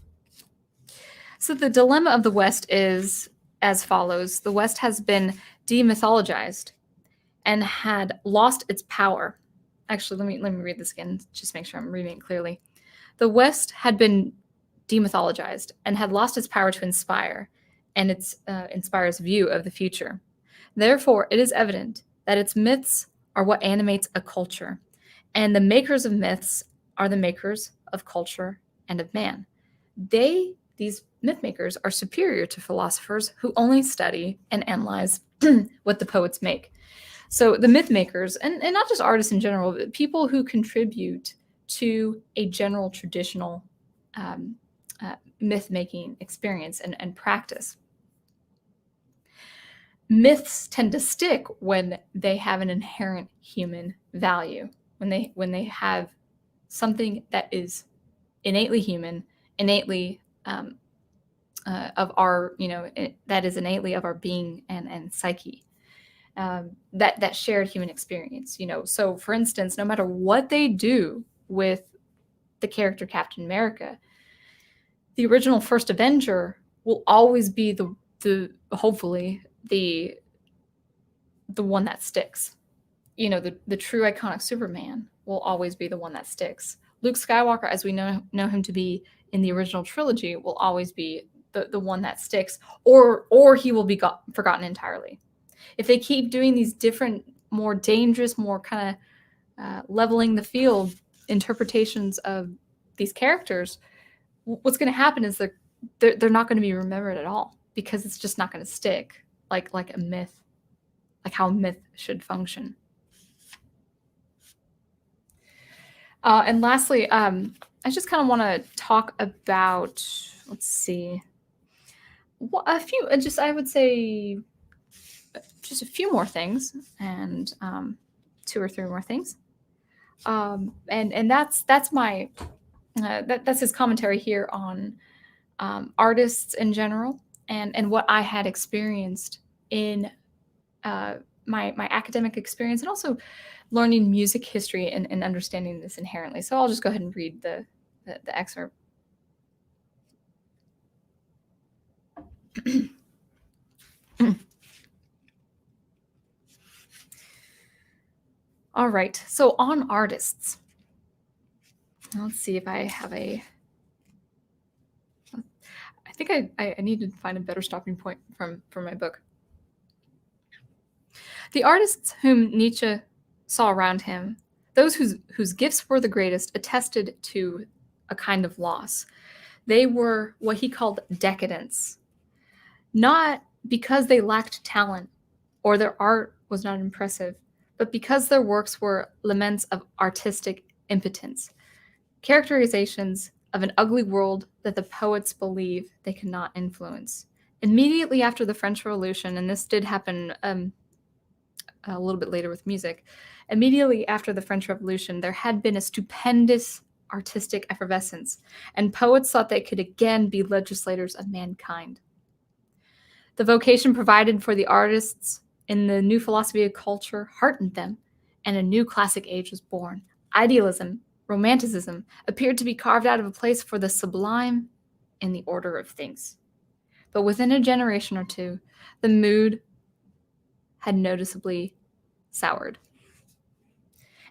S1: So the dilemma of the West is as follows. The West has been demythologized and had lost its power. Actually, let me read this again, just make sure I'm reading it clearly. The West had been demythologized and had lost its power to inspire, and its inspires view of the future. Therefore, it is evident that its myths are what animates a culture, and the makers of myths are the makers of culture and of man. These myth makers, are superior to philosophers who only study and analyze what the poets make. So the myth makers, and not just artists in general, but people who contribute to a general traditional myth-making experience and practice. Myths tend to stick when they have an inherent human value, when they have something that is innately human innately of our, that is innately of our being and psyche. That shared human experience. So for instance, no matter what they do with the character Captain America, the original first Avenger will always be the hopefully the one that sticks. The true iconic Superman will always be the one that sticks. Luke Skywalker, as we know him to be in the original trilogy, will always be the one that sticks, or he will be forgotten entirely. If they keep doing these different, more dangerous, more kind of leveling the field interpretations of these characters, what's going to happen is they're not going to be remembered at all, because it's just not going to stick like a myth, like how a myth should function. And lastly, I just kind of want to talk about, let's see, a few, I would say just a few more things, and 2 or 3 more things. And that's my, that's his commentary here on artists in general, and what I had experienced in my academic experience, and also learning music history and understanding this inherently. So I'll just go ahead and read the excerpt. All right, so on artists. Let's see if I have I think I need to find a better stopping point from my book. The artists whom Nietzsche saw around him, those whose gifts were the greatest, attested to a kind of loss. They were what he called decadents, not because they lacked talent or their art was not impressive, but because their works were laments of artistic impotence, characterizations of an ugly world that the poets believe they cannot influence. Immediately after the French Revolution, and this did happen a little bit later with music, immediately after the French Revolution, there had been a stupendous artistic effervescence, and poets thought they could again be legislators of mankind. The vocation provided for the artists in the new philosophy of culture heartened them, and a new classic age was born. Idealism, romanticism, appeared to be carved out of a place for the sublime in the order of things. But within a generation or two, the mood had noticeably soured,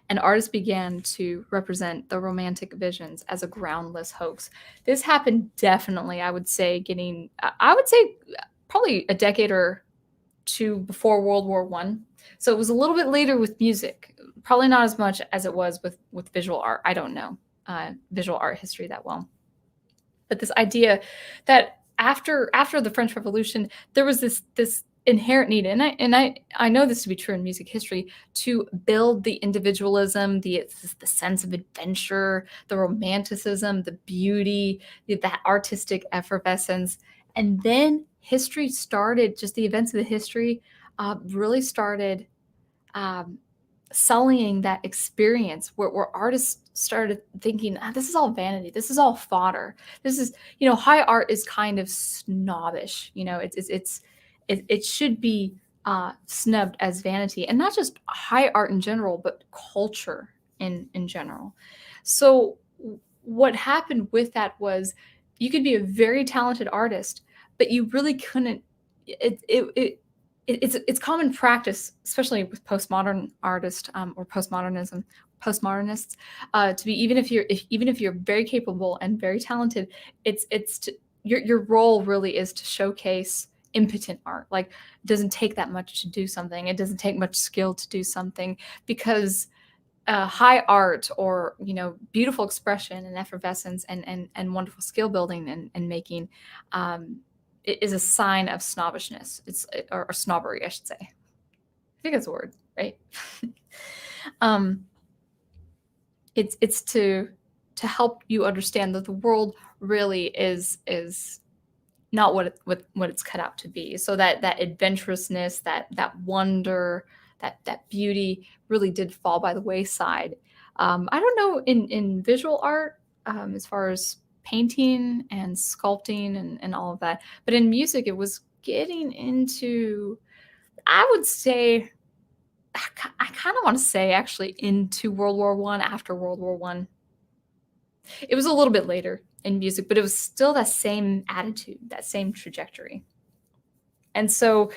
S1: and artists began to represent the romantic visions as a groundless hoax. This happened definitely, I would say, probably a decade or 2 before World War I. So it was a little bit later with music, probably not as much as it was with visual art. I don't know visual art history that well. But this idea that after the French Revolution, there was this inherent need, and I know this to be true in music history, to build the individualism, the sense of adventure, the romanticism, the beauty, that artistic effervescence. And then history started, just the events of the history really started sullying that experience, where artists started thinking, this is all vanity, this is all fodder, this is, high art is kind of snobbish, it should be snubbed as vanity, and not just high art in general, but culture in general. So what happened with that was, you could be a very talented artist, but you really couldn't. It's common practice, especially with postmodern artists or postmodernists, to be, even if you're very capable and very talented, your role really is to showcase impotent art. Like, it doesn't take that much to do something. It doesn't take much skill to do something, because high art, or beautiful expression and effervescence and wonderful skill building and making it is a sign of snobbishness. Or snobbery, I should say. I think that's a word, right? It's to help you understand that the world really is not what it's cut out to be. So that adventurousness, that wonder, that beauty really did fall by the wayside. I don't know in visual art, as far as painting and sculpting and all of that. But in music, it was getting into, I would say, I kind of want to say actually into World War I, after World War I. It was a little bit later in music, but it was still that same attitude, that same trajectory. And so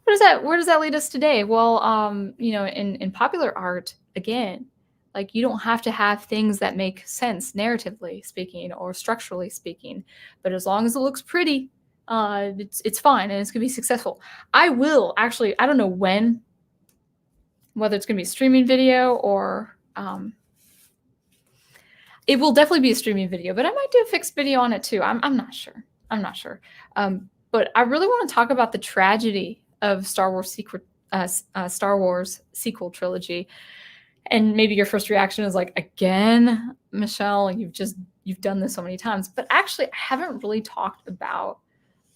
S1: where does that lead us today? Well, in popular art, again, like, you don't have to have things that make sense narratively speaking or structurally speaking, but as long as it looks pretty, it's fine and it's gonna be successful. I don't know when, whether it's gonna be a streaming video or it will definitely be a streaming video, but I might do a fixed video on it too. I'm not sure. But I really want to talk about the tragedy of Star Wars sequel trilogy. And maybe your first reaction is like, again, Michelle, you've done this so many times. But actually, I haven't really talked about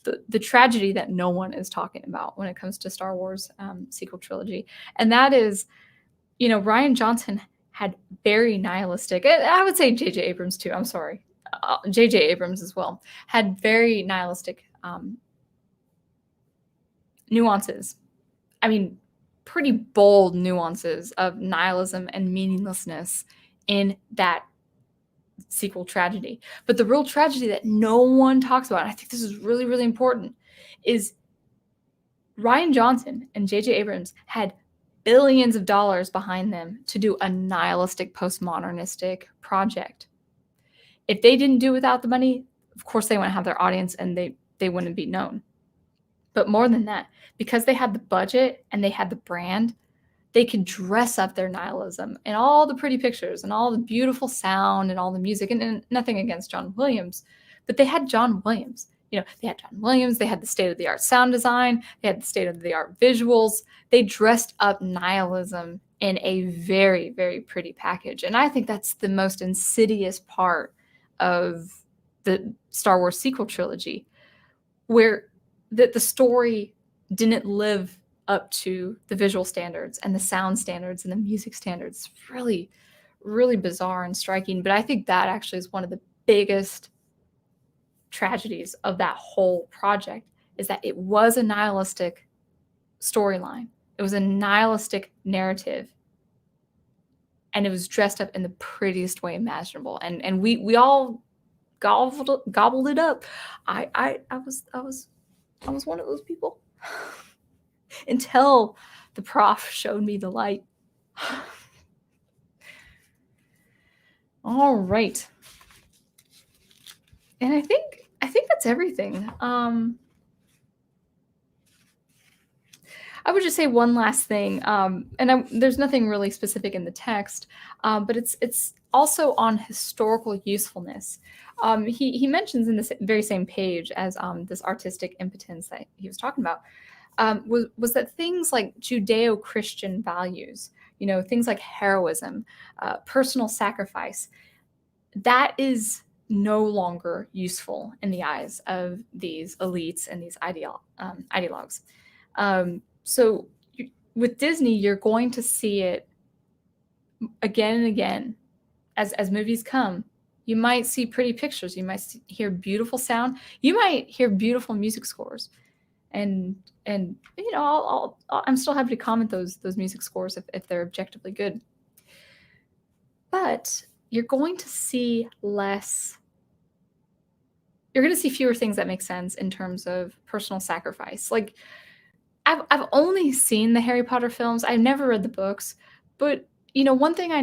S1: the tragedy that no one is talking about when it comes to Star Wars sequel trilogy. And that is, Rian Johnson had very nihilistic, I would say J.J. Abrams too, I'm sorry, J.J. Abrams as well, had very nihilistic nuances. I mean, pretty bold nuances of nihilism and meaninglessness in that sequel tragedy. But the real tragedy that no one talks about, and I think this is really, really important, is Rian Johnson and J.J. Abrams had billions of dollars behind them to do a nihilistic postmodernistic project. If they didn't do without the money, of course they wouldn't have their audience and they wouldn't be known. But more than that, because they had the budget and they had the brand, they could dress up their nihilism and all the pretty pictures and all the beautiful sound and all the music, and nothing against John Williams, but they had John Williams. They had John Williams, they had the state-of-the-art sound design, they had the state-of-the-art visuals. They dressed up nihilism in a very, very pretty package. And I think that's the most insidious part of the Star Wars sequel trilogy, where the story didn't live up to the visual standards and the sound standards and the music standards. It's really, really bizarre and striking. But I think that actually is one of the biggest tragedies of that whole project, is that it was a nihilistic storyline. It was a nihilistic narrative. And it was dressed up in the prettiest way imaginable. And we all gobbled it up. I was one of those people until the prof showed me the light. All right. And I think that's everything. I would just say one last thing, there's nothing really specific in the text, but it's also on historical usefulness. He mentions in this very same page as this artistic impotence that he was talking about, was that things like Judeo-Christian values, things like heroism, personal sacrifice, that is no longer useful in the eyes of these elites and these ideologues. So with Disney, you're going to see it again and again as movies come. You might see pretty pictures. You might hear beautiful sound. You might hear beautiful music scores. And I'm still happy to comment those music scores if they're objectively good. But you're going to see less. You're going to see fewer things that make sense in terms of personal sacrifice. Like, I've only seen the Harry Potter films. I've never read the books, but one thing I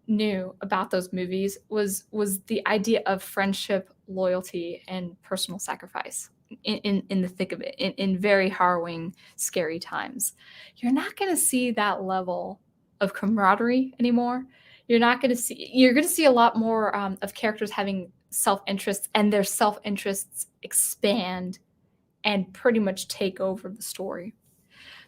S1: knew about those movies was the idea of friendship, loyalty, and personal sacrifice in the thick of it, in very harrowing, scary times. You're not going to see that level of camaraderie anymore. You're going to see a lot more of characters having self-interests, and their self-interests expand and pretty much take over the story.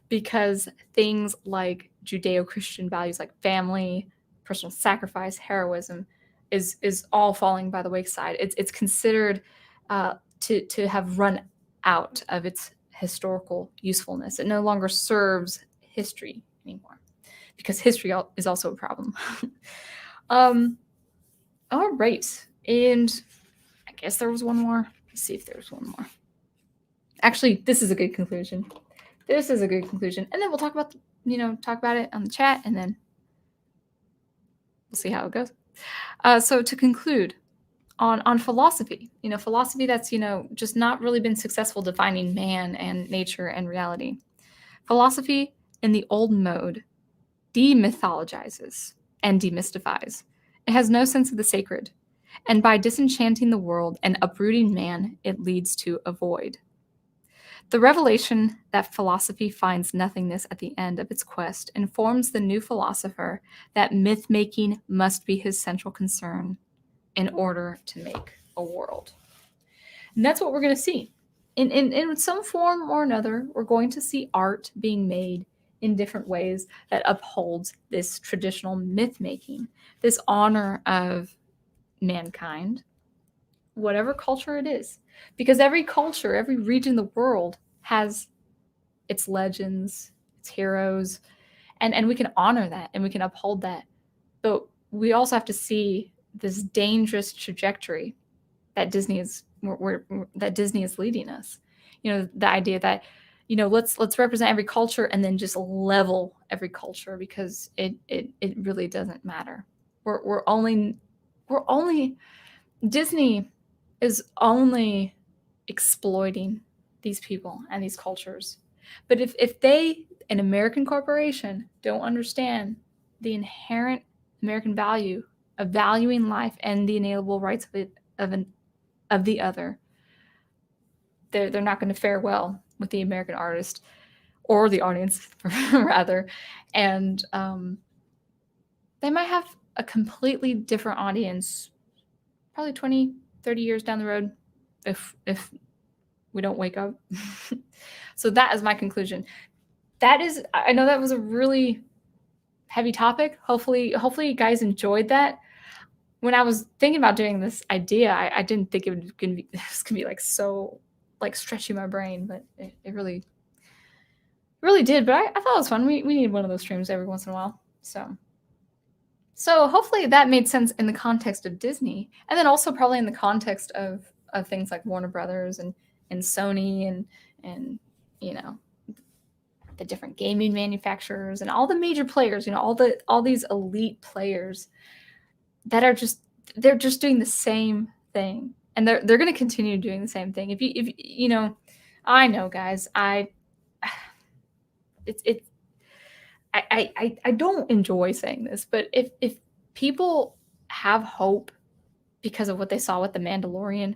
S1: Because things like Judeo-Christian values like family, personal sacrifice, heroism is all falling by the wayside. It's considered to have run out of its historical usefulness. It no longer serves history anymore, because history is also a problem. All right. And I guess there was one more. Let's see if there's one more. Actually, this is a good conclusion. This is a good conclusion. And then we'll talk about, talk about it on the chat, and then we'll see how it goes. So to conclude on philosophy, philosophy that's, just not really been successful defining man and nature and reality. Philosophy in the old mode demythologizes and demystifies. It has no sense of the sacred. And by disenchanting the world and uprooting man, it leads to a void. The revelation that philosophy finds nothingness at the end of its quest informs the new philosopher that myth-making must be his central concern in order to make a world. And that's what we're going to see. In some form or another, we're going to see art being made in different ways that upholds this traditional myth-making, this honor of mankind, whatever culture it is. Because every culture, every region of the world has its legends, its heroes, and we can honor that and we can uphold that. But we also have to see this dangerous trajectory that Disney is leading us. The idea that, let's represent every culture and then just level every culture, because it really doesn't matter. We're only Disney is only exploiting these people and these cultures. But if they, an American corporation, don't understand the inherent American value of valuing life and the inalienable rights of the other, they're not going to fare well with the American artist or the audience, rather. And they might have a completely different audience probably 20, 30 years down the road if we don't wake up. So that is my conclusion. I know that was a really heavy topic. Hopefully you guys enjoyed that. When I was thinking about doing this idea, I didn't think it was gonna be like so like stretching my brain, but it really did. But I thought it was fun. We need one of those streams every once in a while. So hopefully that made sense in the context of Disney, and then also probably in the context of things like Warner Brothers and Sony and the different gaming manufacturers and all the major players, all these elite players that are they're just doing the same thing, and they're going to continue doing the same thing. If I know, guys, I don't enjoy saying this, but if people have hope because of what they saw with The Mandalorian,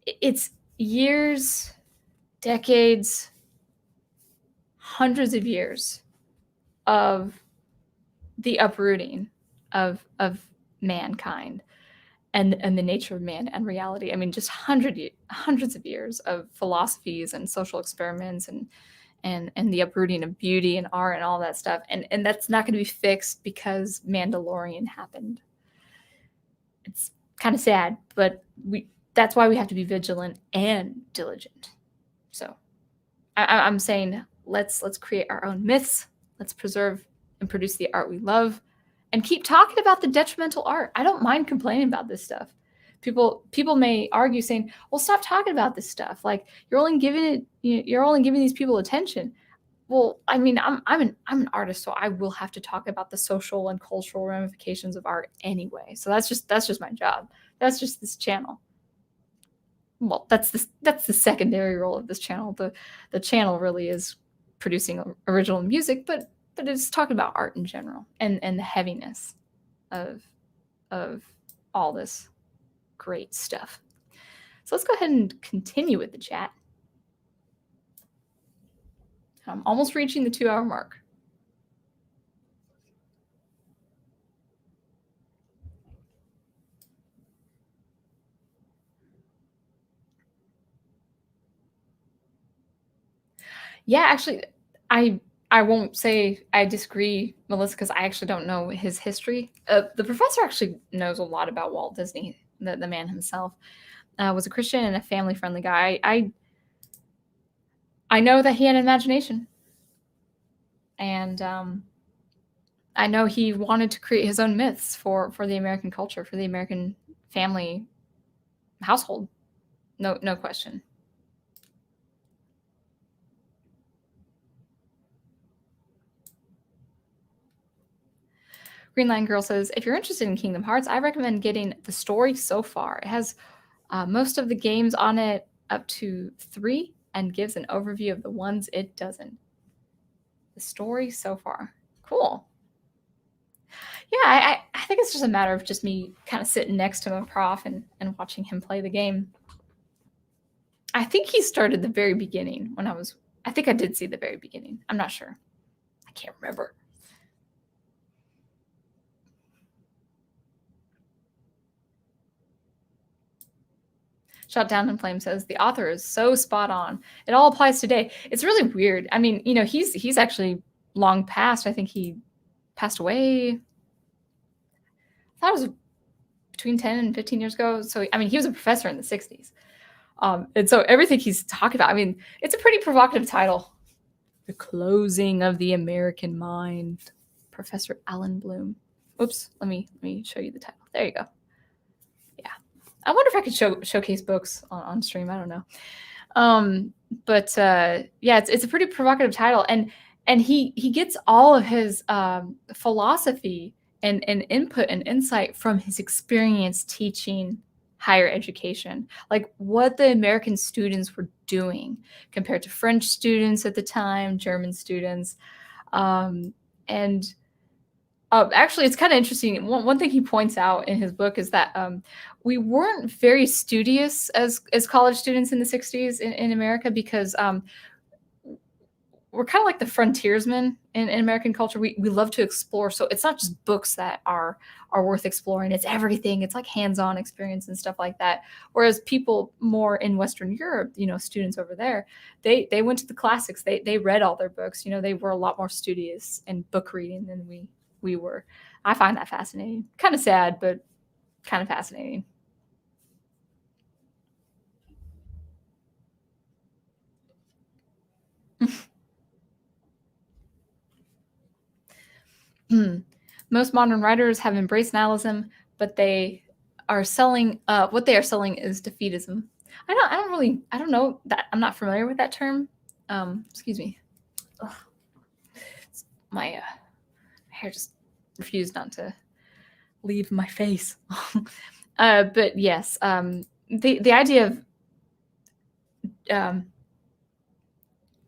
S1: it's years, decades, hundreds of years of the uprooting of mankind and the nature of man and reality. I mean, just hundreds of years of philosophies and social experiments and the uprooting of beauty and art and all that stuff. And that's not going to be fixed because Mandalorian happened. It's kind of sad, but that's why we have to be vigilant and diligent. So I'm saying let's create our own myths. Let's preserve and produce the art we love, and keep talking about the detrimental art. I don't mind complaining about this stuff. People may argue saying, well, stop talking about this stuff. Like you're only giving these people attention. Well, I mean, I'm an artist, so I will have to talk about the social and cultural ramifications of art anyway. So that's just my job. That's just this channel. Well, that's the secondary role of this channel. The channel really is producing original music, but it's talking about art in general and the heaviness of all this great stuff. So let's go ahead and continue with the chat. I'm almost reaching the 2-hour mark. Yeah, actually, I won't say I disagree, Melissa, because I actually don't know his history. The professor actually knows a lot about Walt Disney, the man himself. Was a Christian and a family-friendly guy. I know that he had an imagination. And I know he wanted to create his own myths for the American culture, for the American family household. No question. Green Line Girl says, if you're interested in Kingdom Hearts, I recommend getting the story so far. It has most of the games on it up to 3 and gives an overview of the ones it doesn't. The story so far. Cool. Yeah, I think it's just a matter of just me kind of sitting next to a prof and watching him play the game. I think he started the very beginning when I think I did see the very beginning. I'm not sure. I can't remember. Shot Down in Flame says the author is so spot on. It all applies today. It's really weird. I mean, he's actually long past. I think he passed away. I thought it was between 10 and 15 years ago. So, I mean, he was a professor in the 60s. And so everything he's talking about, I mean, it's a pretty provocative title. The Closing of the American Mind, Professor Alan Bloom. Oops, let me show you the title. There you go. Yeah. I wonder if I could showcase books on stream. I don't know. Yeah, it's a pretty provocative title. And he gets all of his philosophy and input and insight from his experience teaching higher education, like what the American students were doing compared to French students at the time, German students. Actually, it's kind of interesting. One thing he points out in his book is that we weren't very studious as college students in the 60s in America because we're kind of like the frontiersmen in American culture. We love to explore. So it's not just books that are worth exploring. It's everything. It's like hands-on experience and stuff like that. Whereas people more in Western Europe, students over there, they went to the classics. They read all their books. They were a lot more studious in book reading than we were. I find that fascinating. Kind of sad, but kind of fascinating. Most modern writers have embraced nihilism, but they are selling what they are selling is defeatism. I don't know that. I'm not familiar with that term. Excuse me. Ugh. My hair just refused not to leave my face. But yes, the idea of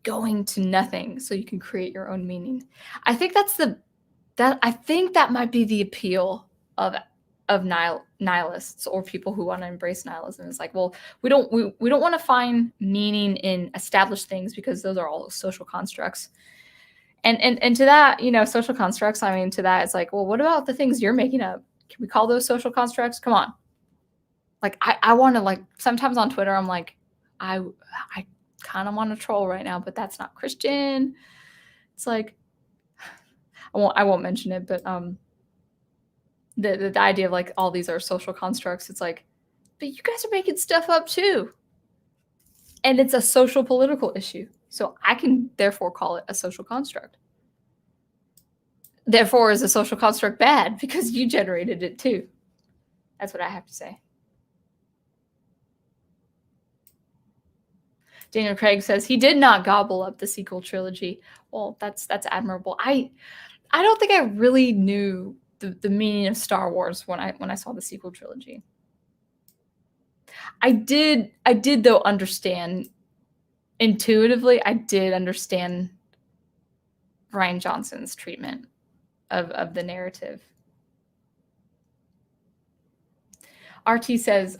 S1: going to nothing so you can create your own meaning. I think I think that might be the appeal of nihilists or people who want to embrace nihilism. It's like, well, we don't want to find meaning in established things because those are all social constructs. And to that, social constructs, I mean, to that, it's like, well, what about the things you're making up? Can we call those social constructs? Come on. Like, I want to, like, sometimes on Twitter, I'm like, I kind of want to troll right now, but that's not Christian. It's like, I won't mention it, but the idea of like all these are social constructs. It's like, but you guys are making stuff up too, and it's a social political issue. So I can therefore call it a social construct. Therefore, is a social construct bad because you generated it too? That's what I have to say. Daniel Craig says he did not gobble up the sequel trilogy. Well, that's admirable. I don't think I really knew the meaning of Star Wars when I saw the sequel trilogy. I did though understand intuitively. I did understand Rian Johnson's treatment of the narrative. RT says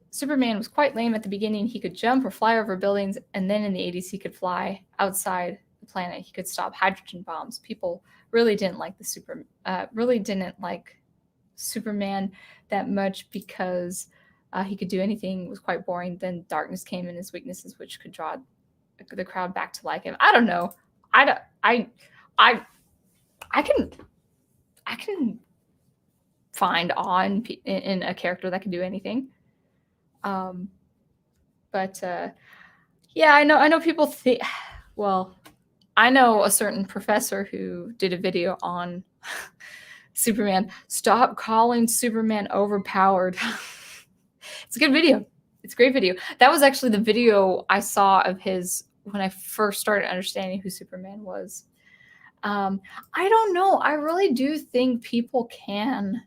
S1: Superman was quite lame at the beginning. He could jump or fly over buildings, and then in the 80s he could fly outside the planet. He could stop hydrogen bombs. People really didn't like Superman that much because he could do anything. It was quite boring. Then darkness came in his weaknesses, which could draw the crowd back to like him. I don't know. I can find awe in a character that can do anything. Yeah, I know people think, well, I know a certain professor who did a video on Superman. Stop calling Superman overpowered. It's a good video. It's a great video. That was actually the video I saw of his when I first started understanding who Superman was. I don't know. I really do think people can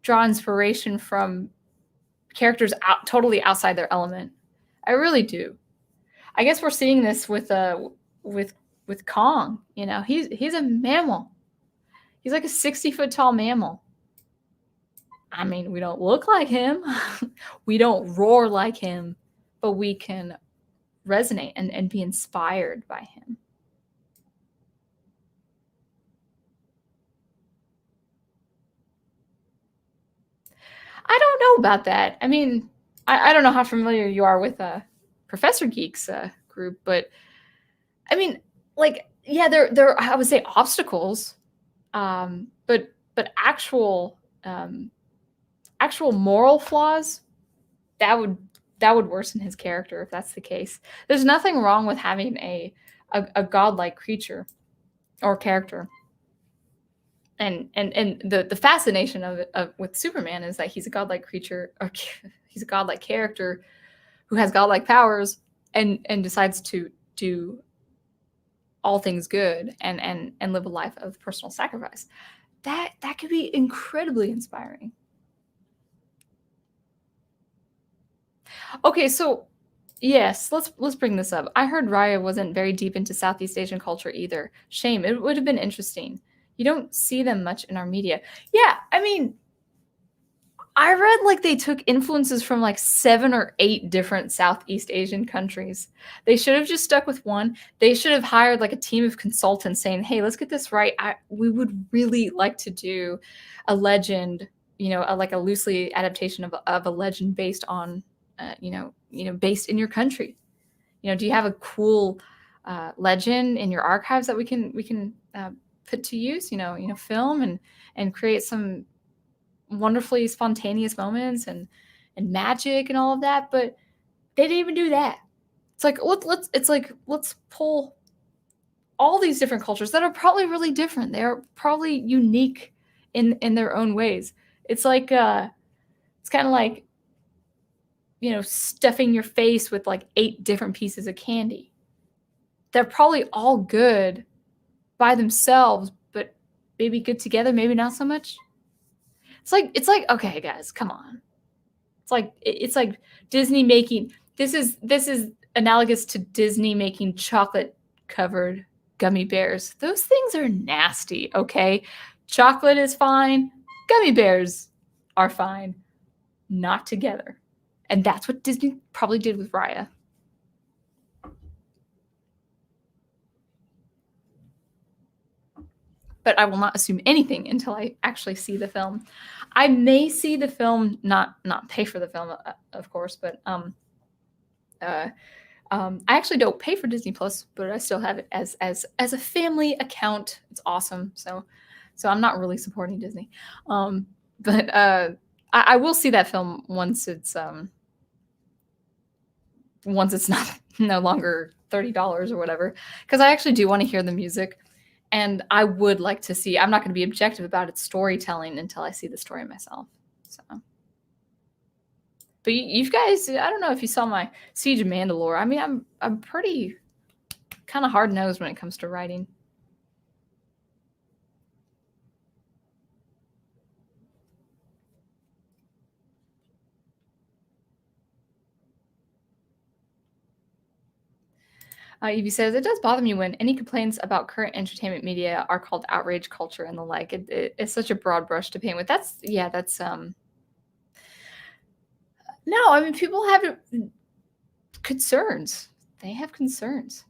S1: draw inspiration from characters totally outside their element. I really do. I guess we're seeing this with Kong. You know, he's a mammal. He's like a 60-foot tall mammal. I mean, we don't look like him. We don't roar like him, but we can resonate and be inspired by him. I don't know about that. I mean, I don't know how familiar you are with Professor Geek's group, but I mean, like, yeah, there I would say obstacles, but actual moral flaws that would worsen his character if that's the case. There's nothing wrong with having a godlike creature or character. And the fascination of it with Superman is that he's a godlike creature, or he's a godlike character who has godlike powers and decides to do all things good and live a life of personal sacrifice. That could be incredibly inspiring. Okay, so yes, let's bring this up. I heard Raya wasn't very deep into Southeast Asian culture either. Shame. It would have been interesting. You don't see them much in our media. Yeah, I mean, I read like they took influences from like 7 or 8 different Southeast Asian countries. They should have just stuck with one. They should have hired like a team of consultants saying, "Hey, let's get this right. We would really like to do a legend, like a loosely adaptation of a legend based on, based in your country. Do you have a cool legend in your archives that we can put to use, film and create some wonderfully spontaneous moments and magic and all of that." But they didn't even do that. It's like let's pull all these different cultures that are probably really different. They are probably unique in their own ways. It's like it's kind of like stuffing your face with like 8 different pieces of candy. They're probably all good by themselves, but maybe good together, maybe not so much. It's like okay, guys, come on. It's like Disney making this is analogous to Disney making chocolate covered gummy bears. Those things are nasty, okay? Chocolate is fine, gummy bears are fine, not together. And that's what Disney probably did with Raya. But I will not assume anything until I actually see the film. I may see the film, not pay for the film, of course, but I actually don't pay for Disney Plus, but I still have it as a family account. It's awesome. So I'm not really supporting Disney, but I will see that film once it's not no longer $30 or whatever, because I actually do want to hear the music. And I would like to see, I'm not going to be objective about its storytelling until I see the story myself. So, but you guys, I don't know if you saw my Siege of Mandalore. I mean, I'm pretty kind of hard-nosed when it comes to writing. Evie says, it does bother me when any complaints about current entertainment media are called outrage culture and the like. It's such a broad brush to paint with. That's no, I mean, people have concerns. They have concerns.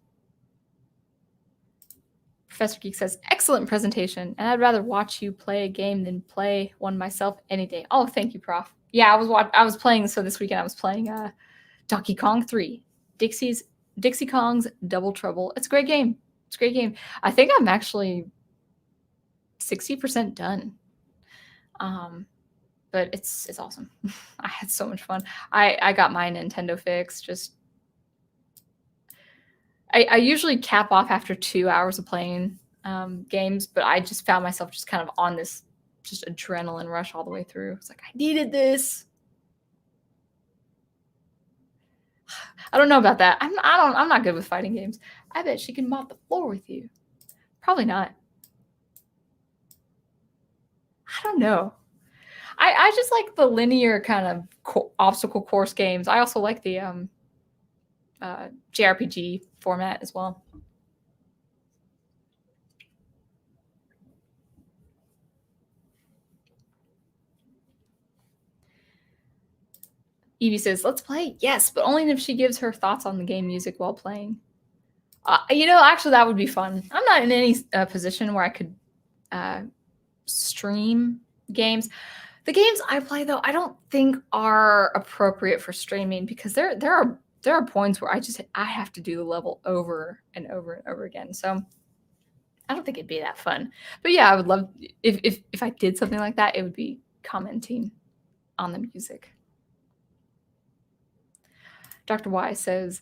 S1: Professor Geek says, excellent presentation, and I'd rather watch you play a game than play one myself any day. Oh, thank you, Prof. Yeah, I was playing, so this weekend I was playing Donkey Kong 3, Dixie Kong's Double Trouble. It's a great game. It's a great game. I think I'm actually 60% done. But it's awesome. I had so much fun. I got my Nintendo fix. Just I usually cap off after 2 hours of playing games, but I just found myself just kind of on this just adrenaline rush all the way through. It's like I needed this. I don't know about that. I'm not good with fighting games. I bet she can mop the floor with you. Probably not. I don't know. I just like the linear kind of obstacle course games. I also like the JRPG format as well. Evie says, "Let's play." Yes, but only if she gives her thoughts on the game music while playing. Actually, that would be fun. I'm not in any position where I could stream games. The games I play, though, I don't think are appropriate for streaming because there are points where I have to do the level over and over and over again. So I don't think it'd be that fun. But yeah, I would love if I did something like that. It would be commenting on the music. Dr. Y says,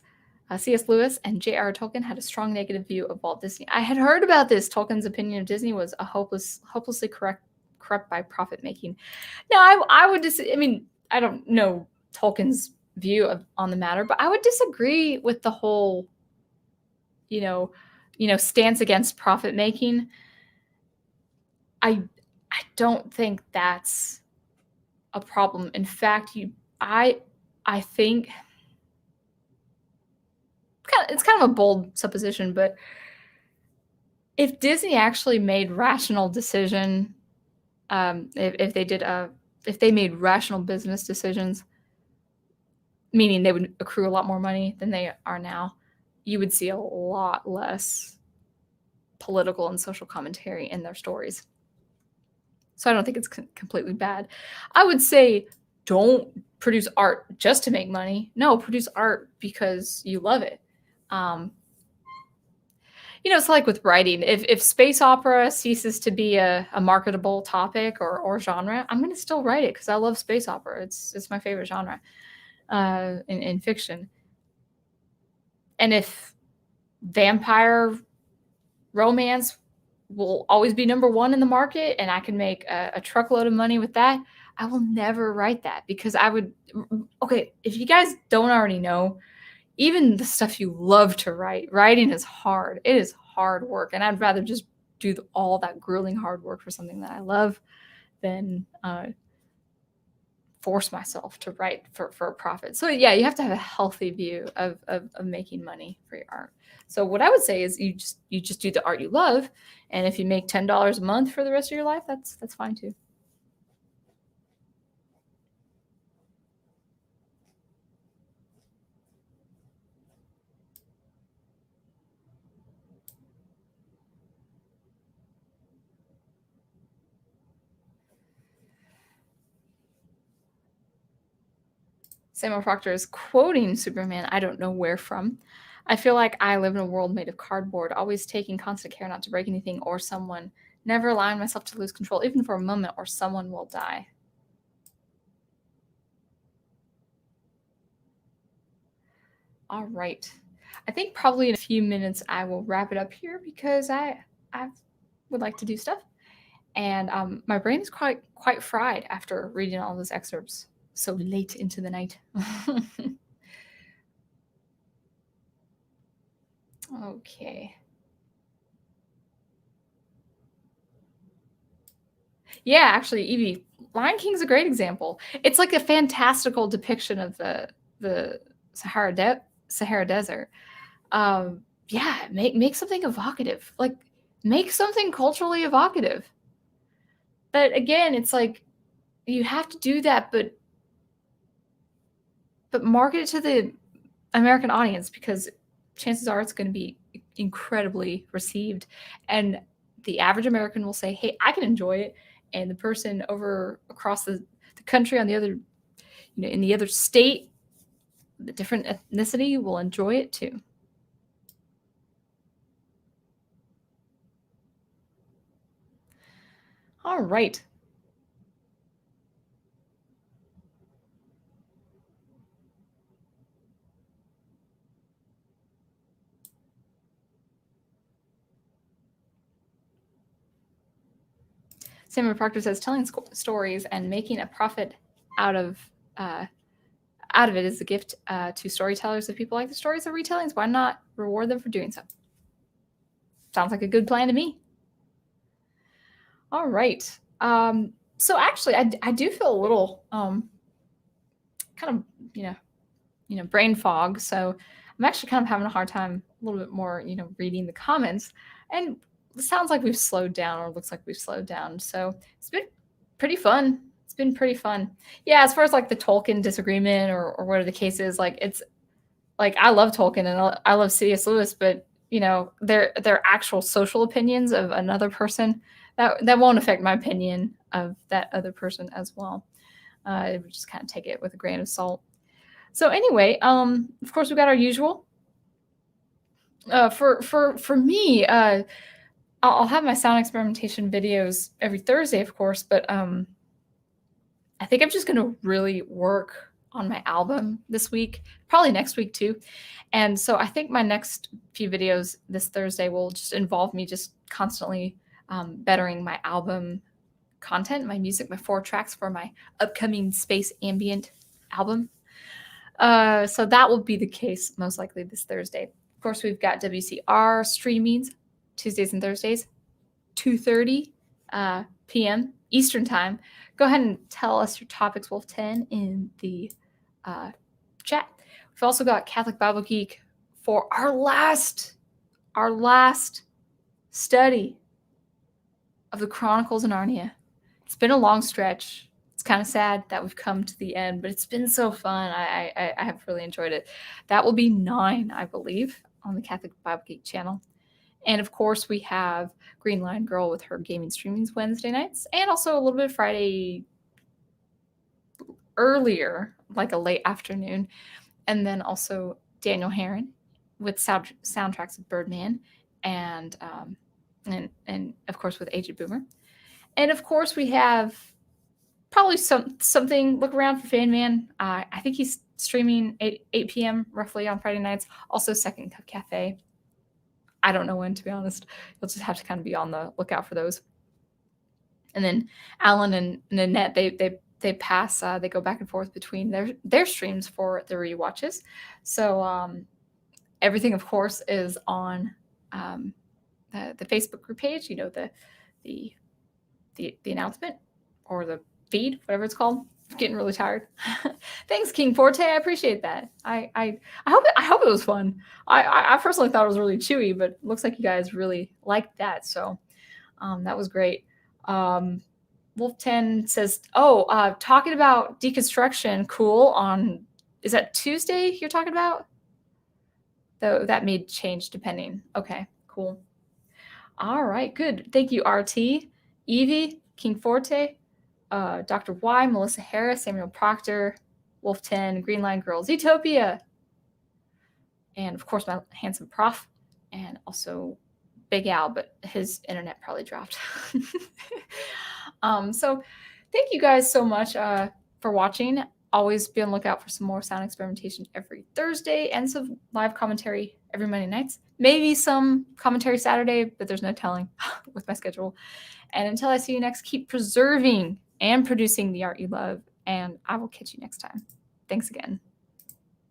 S1: C.S. Lewis and J.R. Tolkien had a strong negative view of Walt Disney. I had heard about this. Tolkien's opinion of Disney was a hopelessly corrupt by profit making. No, I would I mean, I don't know Tolkien's view on the matter, but I would disagree with the whole, stance against profit making. I don't think that's a problem. In fact, I think it's kind of a bold supposition, but if Disney actually made rational decision, if they made rational business decisions, meaning they would accrue a lot more money than they are now, you would see a lot less political and social commentary in their stories. So I don't think it's completely bad. I would say don't produce art just to make money. No, produce art because you love it. It's like with writing. If space opera ceases to be a marketable topic or genre, I'm going to still write it because I love space opera. It's my favorite genre in fiction. And if vampire romance will always be number one in the market and I can make a truckload of money with that, I will never write that because okay, if you guys don't already know, even the stuff you love to writing is hard. It is hard work. And I'd rather just do all that grueling hard work for something that I love than force myself to write for a profit. So yeah, you have to have a healthy view of making money for your art. So what I would say is you just do the art you love. And if you make $10 a month for the rest of your life, that's fine too. Samuel Proctor is quoting Superman, I don't know where from. I feel like I live in a world made of cardboard, always taking constant care not to break anything or someone, never allowing myself to lose control, even for a moment, or someone will die. All right. I think probably in a few minutes I will wrap it up here because I would like to do stuff. And my brain is quite fried after reading all those excerpts so late into the night. Okay. Yeah, actually, Evie, Lion King's a great example. It's like a fantastical depiction of the Sahara Desert. Yeah, make something evocative. Like make something culturally evocative. But again, it's like you have to do that, but market it to the American audience because chances are it's going to be incredibly received, and the average American will say, "Hey, I can enjoy it," and the person over across the country on the other, in the other state, the different ethnicity will enjoy it too. All right. Samuel Proctor says telling stories and making a profit out of out of it is a gift to storytellers. If people like the stories of retellings, why not reward them for doing so? Sounds like a good plan to me. All right. So actually, I do feel a little kind of brain fog. So I'm actually kind of having a hard time a little bit more reading the comments, and it sounds like we've slowed down, or looks like we've slowed down. So it's been pretty fun. It's been pretty fun. Yeah, as far as like the Tolkien disagreement or whatever the case is, like it's like I love Tolkien and I love C.S. Lewis, but their actual social opinions of another person that won't affect my opinion of that other person as well. I would just kind of take it with a grain of salt. So anyway, of course we got our usual. For me, I'll have my sound experimentation videos every Thursday, of course, but I think I'm just going to really work on my album this week, probably next week too. And so I think my next few videos this Thursday will just involve me just constantly bettering my album content, my music, my 4 tracks for my upcoming space ambient album. So that will be the case most likely this Thursday. Of course, we've got WCR streamings Tuesdays and Thursdays, 2:30 p.m. Eastern time. Go ahead and tell us your topics, Wolf 10, in the chat. We've also got Catholic Bible Geek for our last study of the Chronicles of Narnia. It's been a long stretch. It's kind of sad that we've come to the end, but it's been so fun. I have really enjoyed it. That will be 9, I believe, on the Catholic Bible Geek channel. And of course, we have Green Line Girl with her gaming streamings Wednesday nights, and also a little bit of Friday earlier, like a late afternoon. And then also Daniel Heron with soundtracks of Birdman, and of course with Aged Boomer. And of course, we have probably something. Look around for Fan Man. I think he's streaming 8 p.m. roughly on Friday nights. Also, Second Cup Cafe. I don't know when, to be honest. You'll just have to kind of be on the lookout for those. And then Alan and Nanette, they pass. They go back and forth between their streams for the rewatches. So everything, of course, is on the Facebook group page. The announcement or the feed, whatever it's called. I'm getting really tired. Thanks, King Forte. I appreciate that. I hope it was fun. I personally thought it was really chewy, but it looks like you guys really liked that. So that was great. Wolf 10 says, talking about deconstruction, cool. Is that Tuesday you're talking about? Though that may change depending. Okay, cool. All right, good. Thank you, RT, Evie, King Forte, Dr. Y, Melissa Harris, Samuel Proctor, Wolf 10, Green Line Girl, Zootopia, and of course my handsome prof, and also Big Al, but his internet probably dropped. So thank you guys so much for watching. Always be on the lookout for some more sound experimentation every Thursday and some live commentary every Monday nights. Maybe some commentary Saturday, but there's no telling with my schedule. And until I see you next, keep preserving and producing the art you love, and I will catch you next time. Thanks again.